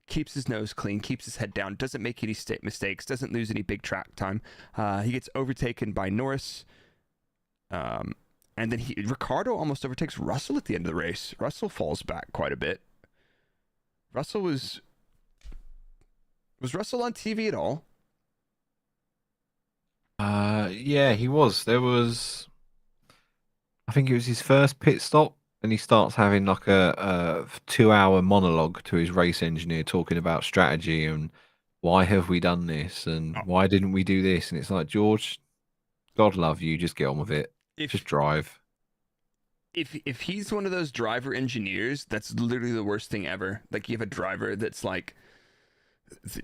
Keeps his nose clean, keeps his head down, doesn't make any mistakes, doesn't lose any big track time. He gets overtaken by Norris, And then Riccardo almost overtakes Russell at the end of the race. Russell falls back quite a bit. Russell was Russell on TV at all? Yeah, he was. I think it was his first pit stop, and he starts having like a 2-hour monologue to his race engineer talking about strategy and why have we done this and why didn't we do this? And it's like, George, God love you, just get on with it. Just drive. If he's one of those driver engineers, that's literally the worst thing ever. Like, you have a driver that's like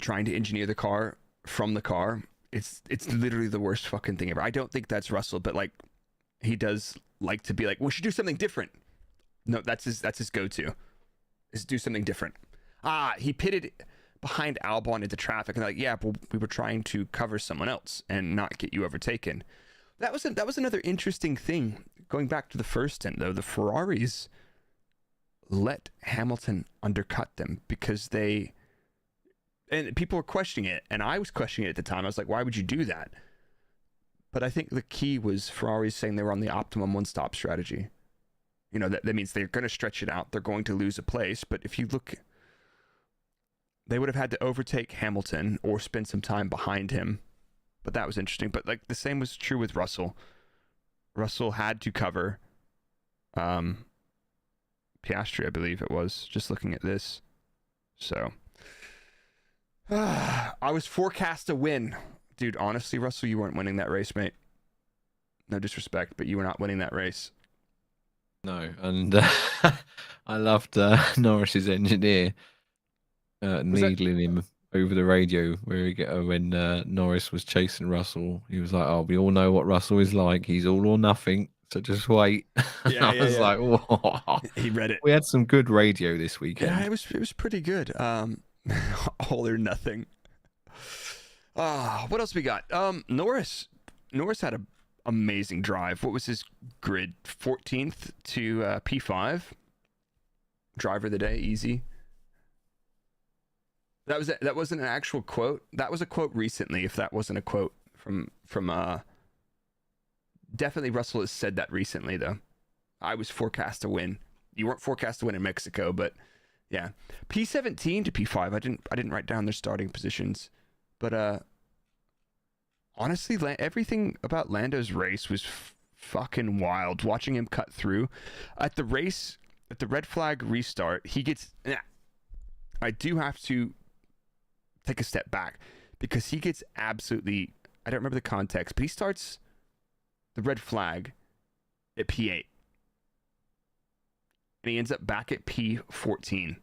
trying to engineer the car from the car. It's literally the worst fucking thing ever. I don't think that's Russell, but like, he does like to be like, we should do something different. No, that's his go-to, is do something different. He pitted behind Albon into traffic, and they're like, yeah, well, we were trying to cover someone else and not get you overtaken. That was another interesting thing. Going back to the first stint, though, the Ferraris let Hamilton undercut them because and people were questioning it, and I was questioning it at the time. I was like, why would you do that? But I think the key was Ferrari's saying they were on the optimum one-stop strategy. You know, that means they're going to stretch it out. They're going to lose a place. But if you look, they would have had to overtake Hamilton or spend some time behind him. But that was interesting. But like, the same was true with Russell. Russell had to cover Piastri, I believe it was, just looking at this. So I was forecast to win. Dude, honestly, Russell, you weren't winning that race, mate. No disrespect, but you were not winning that race. No, and I loved Norris's engineer needling him over the radio when Norris was chasing Russell. He was like, "Oh, we all know what Russell is like. He's all or nothing. So just wait." Yeah, I was like, "Whoa!" He read it. We had some good radio this weekend. Yeah, it was pretty good. All or nothing. What else we got? Norris had an amazing drive. What was his grid? 14th to P5. Driver of the day, easy. That wasn't an actual quote. That was a quote recently. If that wasn't a quote from definitely Russell has said that recently though. I was forecast to win. You weren't forecast to win in Mexico, but yeah. P17 to P5. I didn't write down their starting positions, but honestly, everything about Lando's race was fucking wild. Watching him cut through at the race, at the red flag restart, he gets. I do have to take a step back because he gets absolutely. I don't remember the context, but he starts the red flag at P8, and he ends up back at P14.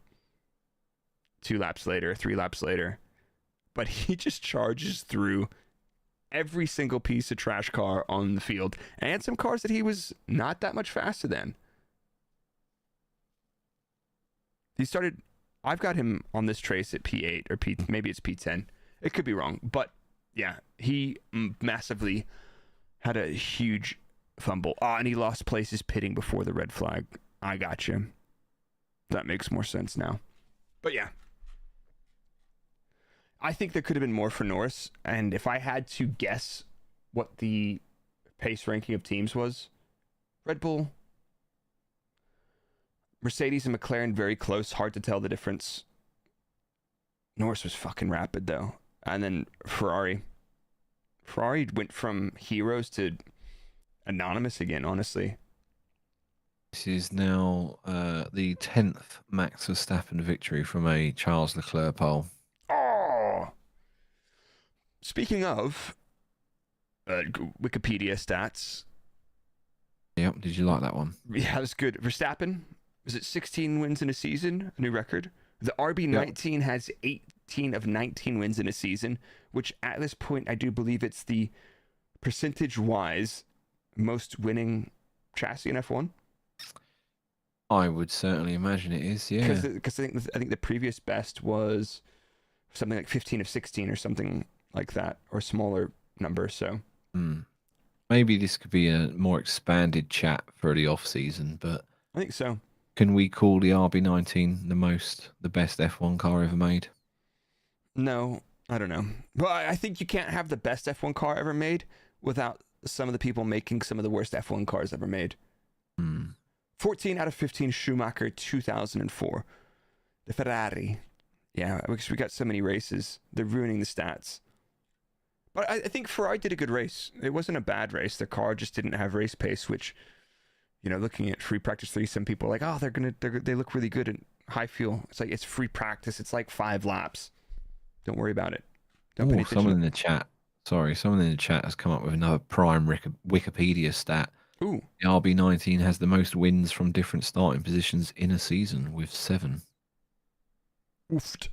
3 laps later, but he just charges through every single piece of trash car on the field and some cars that he was not that much faster than. I've got him on this trace at P8 or maybe it's P10. It could be wrong, but yeah, he massively had a huge fumble. And he lost places pitting before the red flag. I got you. That makes more sense now. But yeah. I think there could have been more for Norris, and if I had to guess what the pace ranking of teams was, Red Bull, Mercedes, and McLaren very close, hard to tell the difference. Norris was fucking rapid though. And then Ferrari went from heroes to anonymous again, honestly. This is now the 10th Max Verstappen victory from a Charles Leclerc pole. Speaking of Wikipedia stats. Yep, did you like that one? Yeah, that's good. Verstappen, is it 16 wins in a season? A new record? The RB19 has 18 of 19 wins in a season, which at this point, I do believe it's the percentage-wise most winning chassis in F1. I would certainly imagine it is, yeah. Because I think the previous best was something like 15 of 16 or something like that, or a smaller number. So maybe this could be a more expanded chat for the off season, but I think so. Can we call the RB19 the best F1 car ever made? No, I don't know. But I think you can't have the best F1 car ever made without some of the people making some of the worst F1 cars ever made. Hmm. 14 out of 15 Schumacher 2004. The Ferrari. Yeah, because we got so many races. They're ruining the stats. But I think Ferrari did a good race. It wasn't a bad race. Their car just didn't have race pace, which, you know, looking at free practice 3, some people are like, oh, they look really good in high fuel. It's like, it's free practice. It's like 5 laps. Don't worry about it. Don't pay Oh, attention. someone in the chat. Sorry, someone in the chat has come up with another prime Wikipedia stat. Ooh. The RB19 has the most wins from different starting positions in a season with 7. Oofed.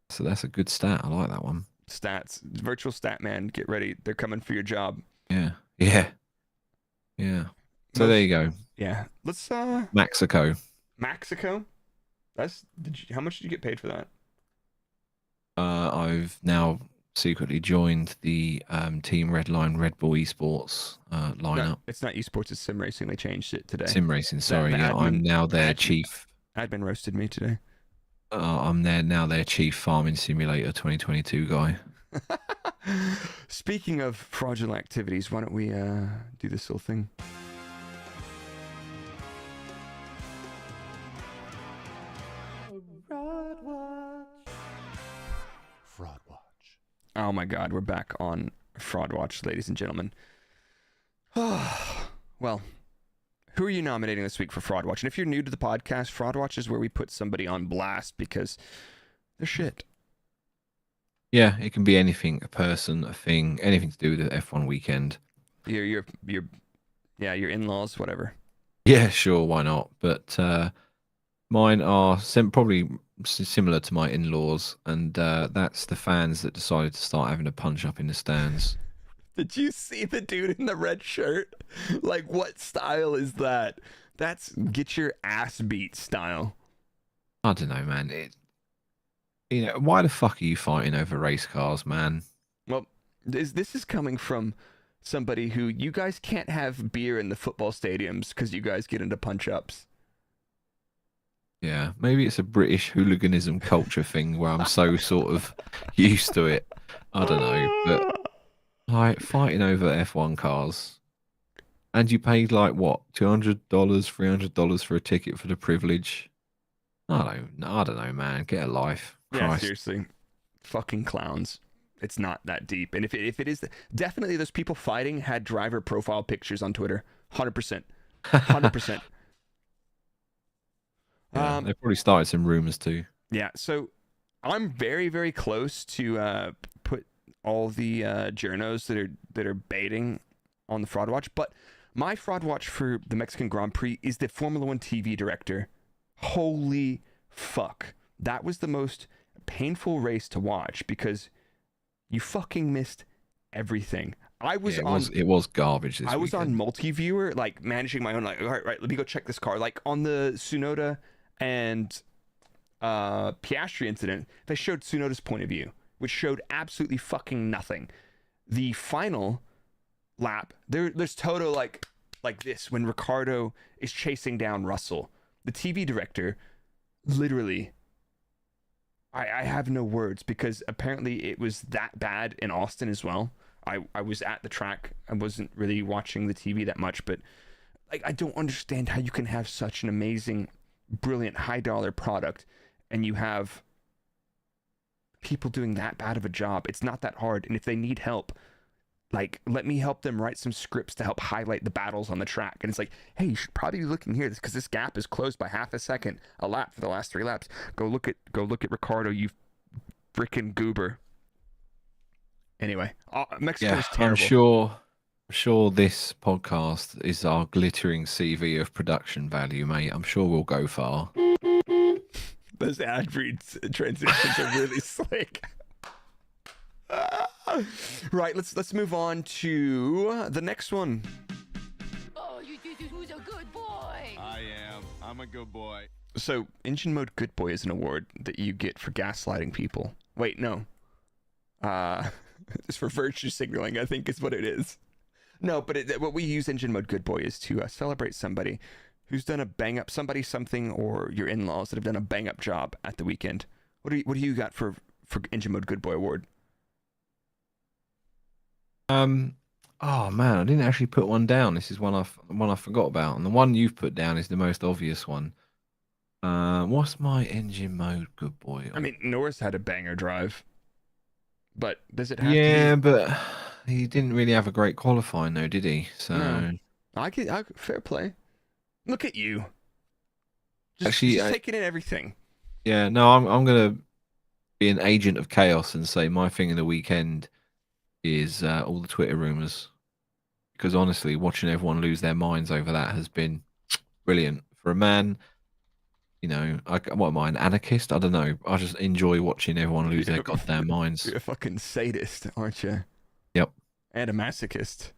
So that's a good stat. I like that one. Stats. Virtual stat man, get ready. They're coming for your job. Yeah. Yeah. Yeah. So there you go. Yeah. Let's Mexico. Mexico. How much did you get paid for that? I've now secretly joined the Team Redline Red Bull Esports lineup. No, it's not esports, it's sim racing. They changed it today. Sim racing, sorry. the Yeah, I'm admin- now their admin- chief. Admin roasted me today. I'm their chief farming simulator 2022 guy. Speaking of fraudulent activities, why don't we do this little thing? FraudWatch. Oh my God, we're back on FraudWatch, ladies and gentlemen. Well, who are you nominating this week for FraudWatch? And if you're new to the podcast, FraudWatch is where we put somebody on blast because they're shit. Yeah, it can be anything, a person, a thing, anything to do with the F1 weekend. Your in-laws, whatever. Yeah, sure, why not? But mine are probably similar to my in-laws, and that's the fans that decided to start having a punch up in the stands. Did you see the dude in the red shirt? Like, what style is that? That's get your ass beat style. I don't know, man. Why the fuck are you fighting over race cars, man? Well, this is coming from somebody who you guys can't have beer in the football stadiums because you guys get into punch-ups. Yeah, maybe it's a British hooliganism culture thing where I'm so sort of used to it. I don't know, but like fighting over F1 cars, and you paid like what, $200, $300 for a ticket for the privilege. I don't know, man. Get a life. Yeah, Christ. seriously. Fucking clowns. It's not that deep. And if it is, definitely those people fighting had driver profile pictures on Twitter. 100%. 100%. Yeah, they probably started some rumors too. Yeah, so I'm very, very close to put all the journos that are baiting on the FraudWatch, but my FraudWatch for the Mexican Grand Prix is the Formula One TV director. Holy fuck. That was the most painful race to watch because you fucking missed everything. It was garbage this I was weekend. on multi-viewer, like managing my own, like, all right, let me go check this car. Like on the Tsunoda and Piastri incident, they showed Tsunoda's point of view, which showed absolutely fucking nothing. The final lap, there's Toto like this when Riccardo is chasing down Russell. The TV director, literally, I have no words because apparently it was that bad in Austin as well. I was at the track. I wasn't really watching the TV that much, but like I don't understand how you can have such an amazing, brilliant, high-dollar product and you have people doing that bad of a job. It's not that hard, and if they need help, like, let me help them write some scripts to help highlight the battles on the track. And it's like, hey, you should probably be looking here because this gap is closed by half a second a lap for the last 3 laps. Go look at Riccardo, you freaking goober. Anyway, Mexico is terrible. I'm sure this podcast is our glittering CV of production value, mate. I'm sure we'll go far. Those ad reads transitions are really slick. Right, let's move on to the next one. Oh, who's a good boy? I am. I'm a good boy. So, Enginemode GoodBoy is an award that you get for gaslighting people. Wait, no. It's for virtue signaling, I think is what it is. No, but what we use Enginemode GoodBoy is to celebrate somebody who's done a bang-up, something, or your in-laws that have done a bang-up job at the weekend. What do you got for Enginemode GoodBoy award? Oh man, I didn't actually put one down. This is one I forgot about, and the one you've put down is the most obvious one. What's my engine mode, good boy? I mean, Norris had a banger drive, but does it have Yeah, to but he didn't really have a great qualifying though, did he? So No. be? Fair play. Look at you. Actually, just taking in everything. yeah, no, I'm gonna be an agent of chaos and say my thing of the weekend is all the Twitter rumors, because honestly, watching everyone lose their minds over that has been brilliant for a man. You know, what am I, an anarchist? I don't know. I just enjoy watching everyone lose their goddamn minds. You're a fucking sadist, aren't you? Yep. And a masochist.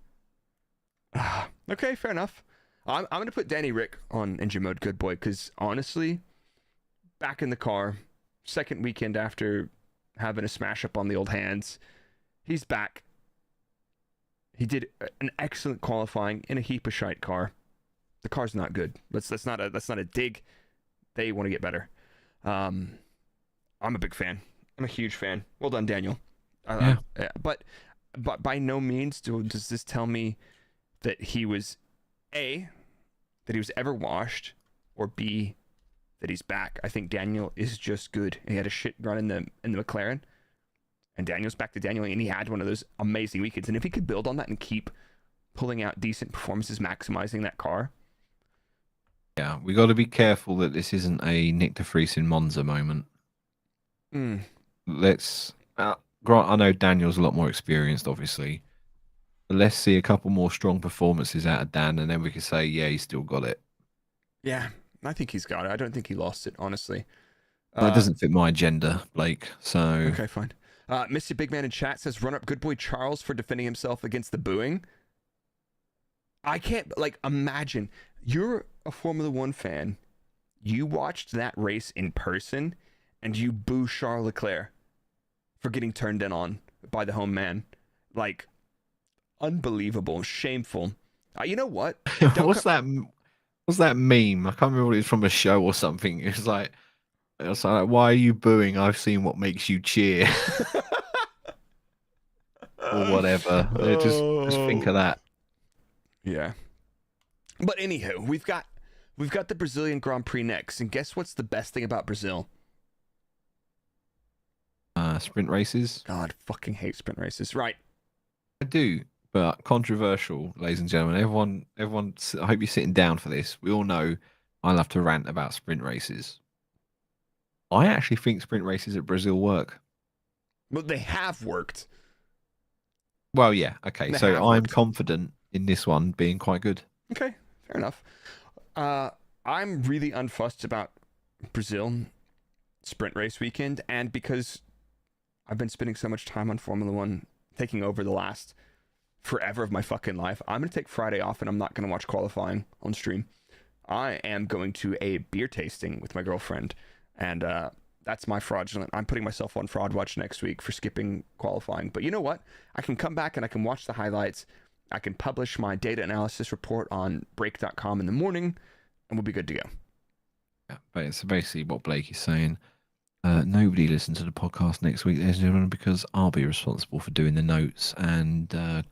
Okay, fair enough. I'm going to put Danny Rick on Enginemode GoodBoy because honestly, back in the car, second weekend after having a smash up on the old hands, he's back. He did an excellent qualifying in a heap of shite car. The car's not good. That's not a dig. They want to get better. I'm a big fan. I'm a huge fan. Well done, Daniel. But by no means does this tell me that he was A, that he was ever washed, or B, that he's back. I think Daniel is just good. He had a shit run in the McLaren, and Daniel's back to Daniel, and he had one of those amazing weekends. And if he could build on that and keep pulling out decent performances, maximizing that car. Yeah, we got to be careful that this isn't a Nick de Vries in Monza moment. Let's. Grant, I know Daniel's a lot more experienced, obviously. But let's see a couple more strong performances out of Dan, and then we can say, yeah, he's still got it. Yeah, I think he's got it. I don't think he lost it, honestly. That doesn't fit my agenda, Blake. So okay, fine. Mr. Big Man in chat says, run up good boy Charles for defending himself against the booing. I can't, imagine. You're a Formula One fan. You watched that race in person, and you boo Charles Leclerc for getting turned in on by the home man. Unbelievable. Shameful. You know what? What's that meme? I can't remember what it was from a show or something. It's like, why are you booing? I've seen what makes you cheer. Or whatever. Just think of that. Yeah. But anywho, we've got the Brazilian Grand Prix next, and guess what's the best thing about Brazil? Sprint races. God, fucking hate sprint races. Right. I do, but controversial, ladies and gentlemen. Everyone. I hope you're sitting down for this. We all know I love to rant about sprint races. I actually think sprint races at Brazil work. Well, they have worked. Well, yeah. Okay, so I'm confident in this one being quite good. Okay, fair enough. I'm really unfussed about Brazil sprint race weekend, and because I've been spending so much time on Formula One, taking over the last forever of my fucking life, I'm going to take Friday off, and I'm not going to watch qualifying on stream. I am going to a beer tasting with my girlfriend, and that's my fraudulent. I'm putting myself on FraudWatch next week for skipping qualifying. But you know what? I can come back and I can watch the highlights. I can publish my data analysis report on Brrrrake.com in the morning, and we'll be good to go. Yeah, but it's basically what Blake is saying. Nobody listen to the podcast next week, ladies and gentlemen, because I'll be responsible for doing the notes, and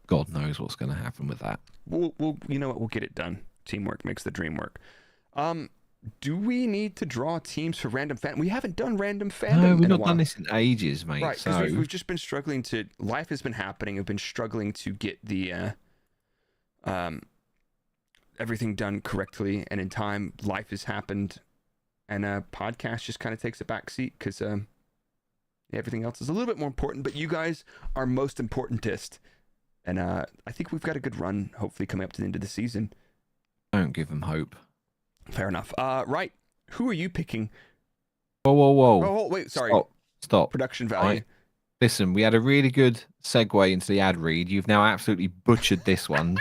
God knows what's going to happen with that. We'll you know what? We'll get it done. Teamwork makes the dream work. Do we need to draw teams for random fan? We haven't done random fandom. No, we've not done this in ages, mate. Right, because we've just been struggling to. Life has been happening. We've been struggling to get the everything done correctly and in time. Life has happened, and podcast just kind of takes a back seat because everything else is a little bit more important. But you guys are most importantest, and I think we've got a good run. Hopefully, coming up to the end of the season. Don't give them hope. Fair enough. Right. Who are you picking? Whoa. Oh, wait. Sorry. Stop. Production value. Right. Listen, we had a really good segue into the ad read. You've now absolutely butchered this one,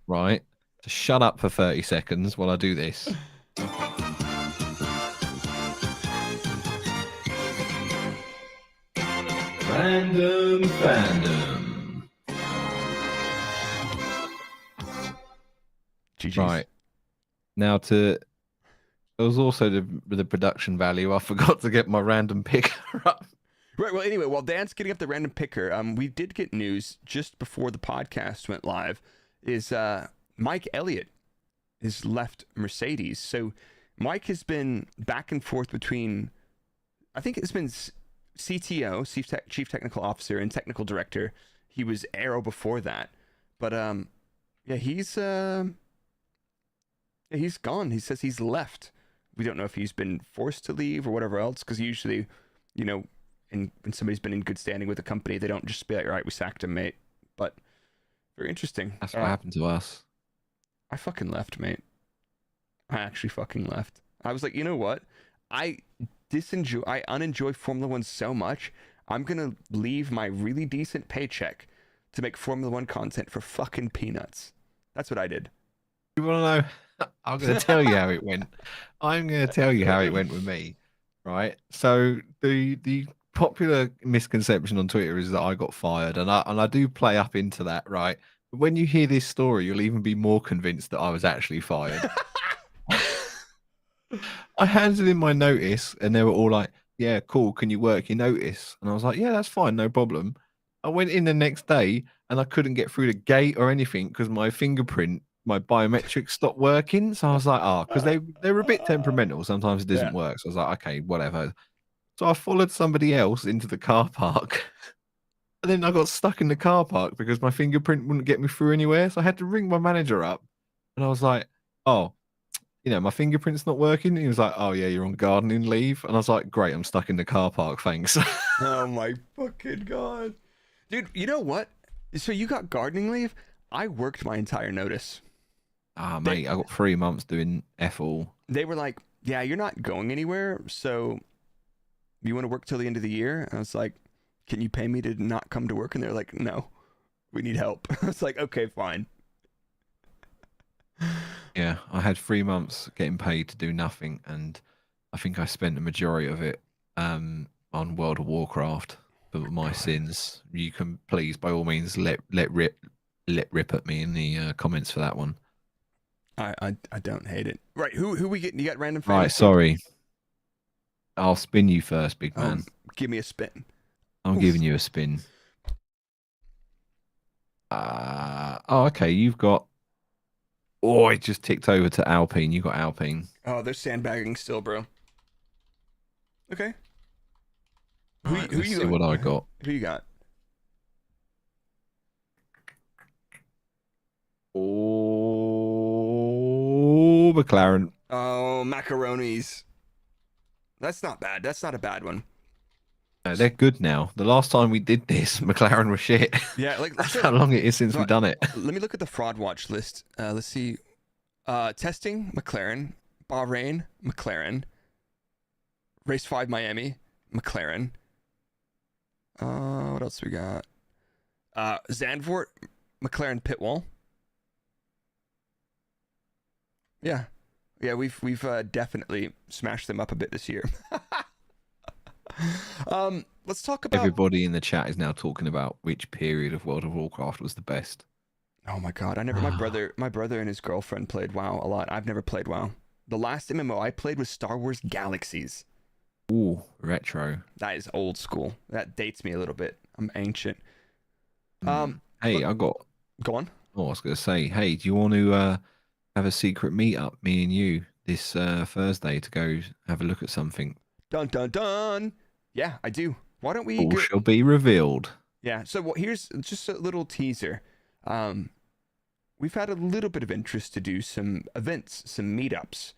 right? So shut up for 30 seconds while I do this. Random Fandom. GG's. Right. Now there was also the production value. I forgot to get my random picker up. Right. Well, anyway, while Dan's getting up the random picker, we did get news just before the podcast went live. Is Mike Elliot has left Mercedes? So Mike has been back and forth between, I think it's been CTO, Chief Technical Officer, and Technical Director. He was Aero before that, but yeah, he's gone. He says he's left. We don't know if he's been forced to leave or whatever else, because usually, you know, when somebody's been in good standing with a company, they don't just be like, all right, we sacked him, mate. But very interesting. That's what happened to us. I fucking left, mate. I actually fucking left. I was like, you know what? I unenjoy Formula One so much, I'm gonna leave my really decent paycheck to make Formula One content for fucking peanuts. That's what I did. You want to know? I'm going to tell you how it went. I'm going to tell you how it went with me, right? So the popular misconception on Twitter is that I got fired, and I do play up into that, right? But when you hear this story, you'll even be more convinced that I was actually fired. I handed in my notice, and they were all like, "Yeah, cool. Can you work your notice?" And I was like, "Yeah, that's fine, no problem." I went in the next day, and I couldn't get through the gate or anything because my fingerprint, my biometrics stopped working. So I was like, "Oh," because they were a bit temperamental. Sometimes it doesn't work. So I was like, "Okay, whatever." So I followed somebody else into the car park, and then I got stuck in the car park because my fingerprint wouldn't get me through anywhere. So I had to ring my manager up, and I was like, "Oh, you know, my fingerprint's not working." And he was like, "Oh yeah, you're on gardening leave." And I was like, "Great, I'm stuck in the car park, thanks." Oh my fucking god. Dude, you know what? So you got gardening leave? I worked my entire notice. Ah, mate, I got 3 months doing F all. They were like, yeah, you're not going anywhere, so you want to work till the end of the year? And I was like, can you pay me to not come to work? And they're like, no, we need help. I was like, okay, fine. Yeah, I had 3 months getting paid to do nothing, and I think I spent the majority of it on World of Warcraft for my sins. You can please, by all means, let rip at me in the comments for that one. I don't hate it. Right, who we getting? You got random Right, fantasy? sorry. I'll spin you first, big man. Give me a spin. I'm giving you a spin. Okay, you've got. Oh, it just ticked over to Alpine. You got Alpine. Oh, they're sandbagging still, bro. Okay. Right, let's see what I got. Who you got? Oh, McLaren. Oh, macaronis. That's not bad. That's not a bad one. No, they're good now. The last time we did this, McLaren was shit. Yeah, like That's how long it is since we've done it. Let me look at the FraudWatch list. Let's see. Testing, McLaren. Bahrain, McLaren. Race 5 Miami, McLaren. What else we got? Zandvoort, McLaren pit wall. Yeah, we've definitely smashed them up a bit this year. Let's talk about. Everybody in the chat is now talking about which period of World of Warcraft was the best. Oh my god, my brother and his girlfriend played WoW a lot. I've never played WoW. The last MMO I played was Star Wars Galaxies. Ooh, retro. That is old school. That dates me a little bit. I'm ancient. Hey, I got. Go on. Oh, I was going to say, hey, do you want to have a secret meetup, me and you, this Thursday to go have a look at something? Dun dun dun. Yeah, I do. Why don't we? All shall be revealed. Yeah. So here's just a little teaser. We've had a little bit of interest to do some events, some meetups.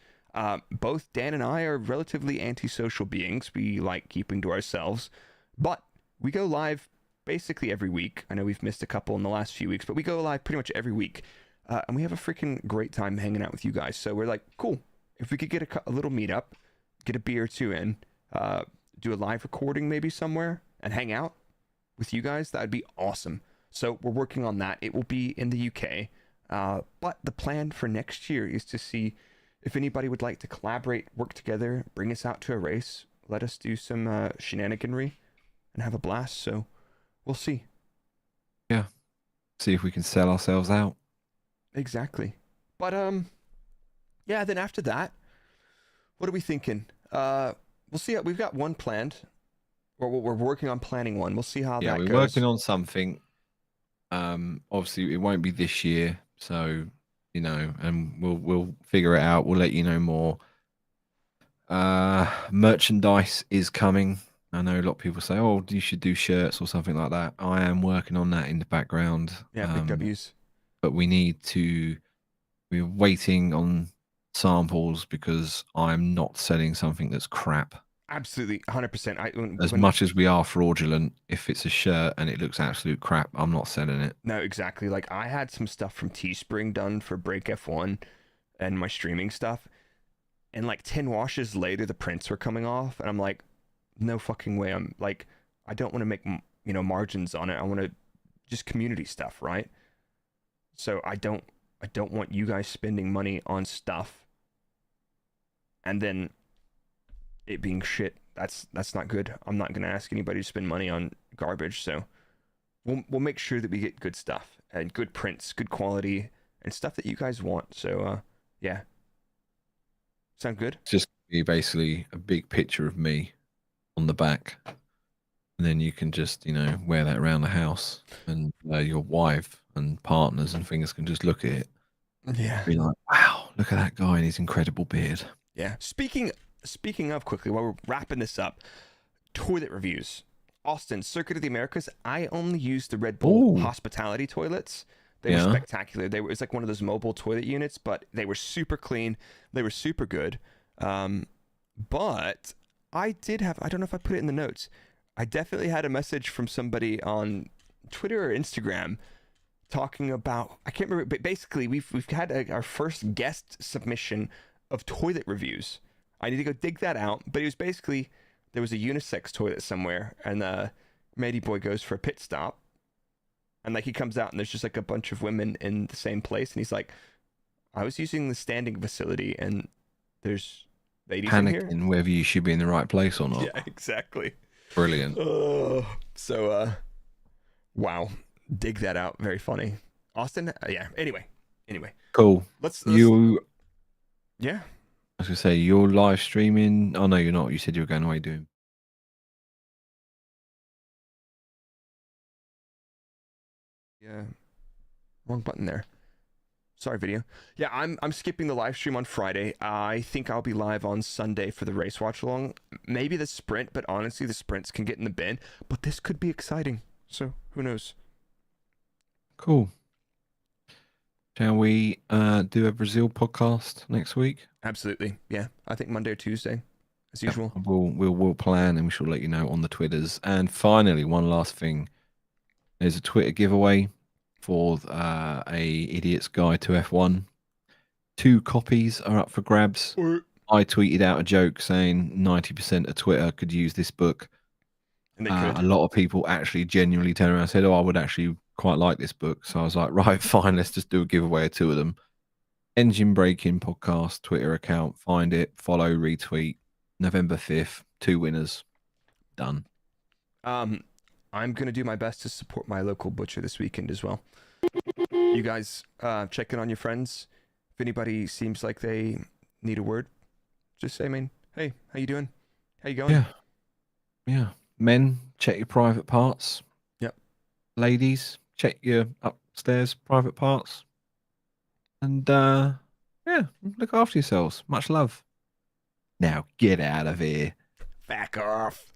Both Dan and I are relatively antisocial beings. We like keeping to ourselves, but we go live basically every week. I know we've missed a couple in the last few weeks, but we go live pretty much every week. And we have a freaking great time hanging out with you guys. So we're like, cool. If we could get a little meetup, get a beer or two in, do a live recording maybe somewhere and hang out with you guys, that'd be awesome. So we're working on that. It will be in the UK. But the plan for next year is to see if anybody would like to collaborate, work together, bring us out to a race, let us do some shenaniganry and have a blast. So we'll see. Yeah. See if we can sell ourselves out. Exactly. But yeah, then after that, what are we thinking? We'll see. We've got one planned. We're working on planning one. We'll see how Yeah, that we're goes. working on something. Obviously, it won't be this year, so and we'll figure it out. We'll let you know more. Merchandise is coming. I know a lot of people say, "Oh, you should do shirts or something like that." I am working on that in the background. Yeah, big W's. But we're waiting on samples because I'm not selling something that's crap. Absolutely, 100%. As much as we are fraudulent, if it's a shirt and it looks absolute crap, I'm not selling it. No, exactly. Like I had some stuff from Teespring done for Break F1 and my streaming stuff, and like 10 washes later, the prints were coming off, and I'm like, no fucking way. I'm like, I don't want to make margins on it. I want to just community stuff, right? So I don't want you guys spending money on stuff and then it being shit. That's not good. I'm not gonna ask anybody to spend money on garbage. So we'll make sure that we get good stuff and good prints, good quality, and stuff that you guys want. So yeah, sound good? It's just basically a big picture of me on the back, and then you can just wear that around the house, and your wife and partners and things can just look at it, Yeah. be like, "Wow, look at that guy and his incredible beard." Yeah. Speaking of, quickly, while we're wrapping this up, toilet reviews. Austin, Circuit of the Americas. I only used the Red Bull Ooh. hospitality toilets. They were spectacular. It was like one of those mobile toilet units, but they were super clean. They were super good. But I don't know if I put it in the notes. I definitely had a message from somebody on Twitter or Instagram talking about, I can't remember, but basically we've had our first guest submission of toilet reviews. I need to go dig that out, but it was basically, there was a unisex toilet somewhere, and Matey Boy goes for a pit stop, and like he comes out and there's just like a bunch of women in the same place, and he's like, I was using the standing facility and there's ladies in here. Panicking whether you should be in the right place or not. Yeah, exactly. Brilliant. So wow, dig that out. Very funny. Austin, yeah. Anyway. Cool. Let's yeah. I was gonna say, you're live streaming. Oh no, you're not. You said you were going away doing. Yeah. Wrong button there. Sorry, video. Yeah, I'm skipping the live stream on Friday. I think I'll be live on Sunday for the race watch along. Maybe the sprint, but honestly, the sprints can get in the bin. But this could be exciting. So who knows? Cool. Shall we do a Brazil podcast next week? Absolutely. Yeah, I think Monday or Tuesday, as usual. We'll plan, and we shall let you know on the Twitters. And finally, one last thing. There's a Twitter giveaway for a Idiot's Guide to F1. 2 copies are up for grabs. I tweeted out a joke saying 90% of Twitter could use this book. And they could. A lot of people actually genuinely turned around and said, "Oh, I would actually quite like this book." So I was like, right, fine, let's just do a giveaway of 2 of them. Engine Braking Podcast Twitter account. Find it, follow, retweet. November 5th, 2 winners. Done. I'm going to do my best to support my local butcher this weekend as well. You guys check in on your friends. If anybody seems like they need a word, just say, hey, how you doing? How you going? Yeah. Men, check your private parts. Yep. Ladies, check your upstairs private parts. And look after yourselves. Much love. Now get out of here. Back off.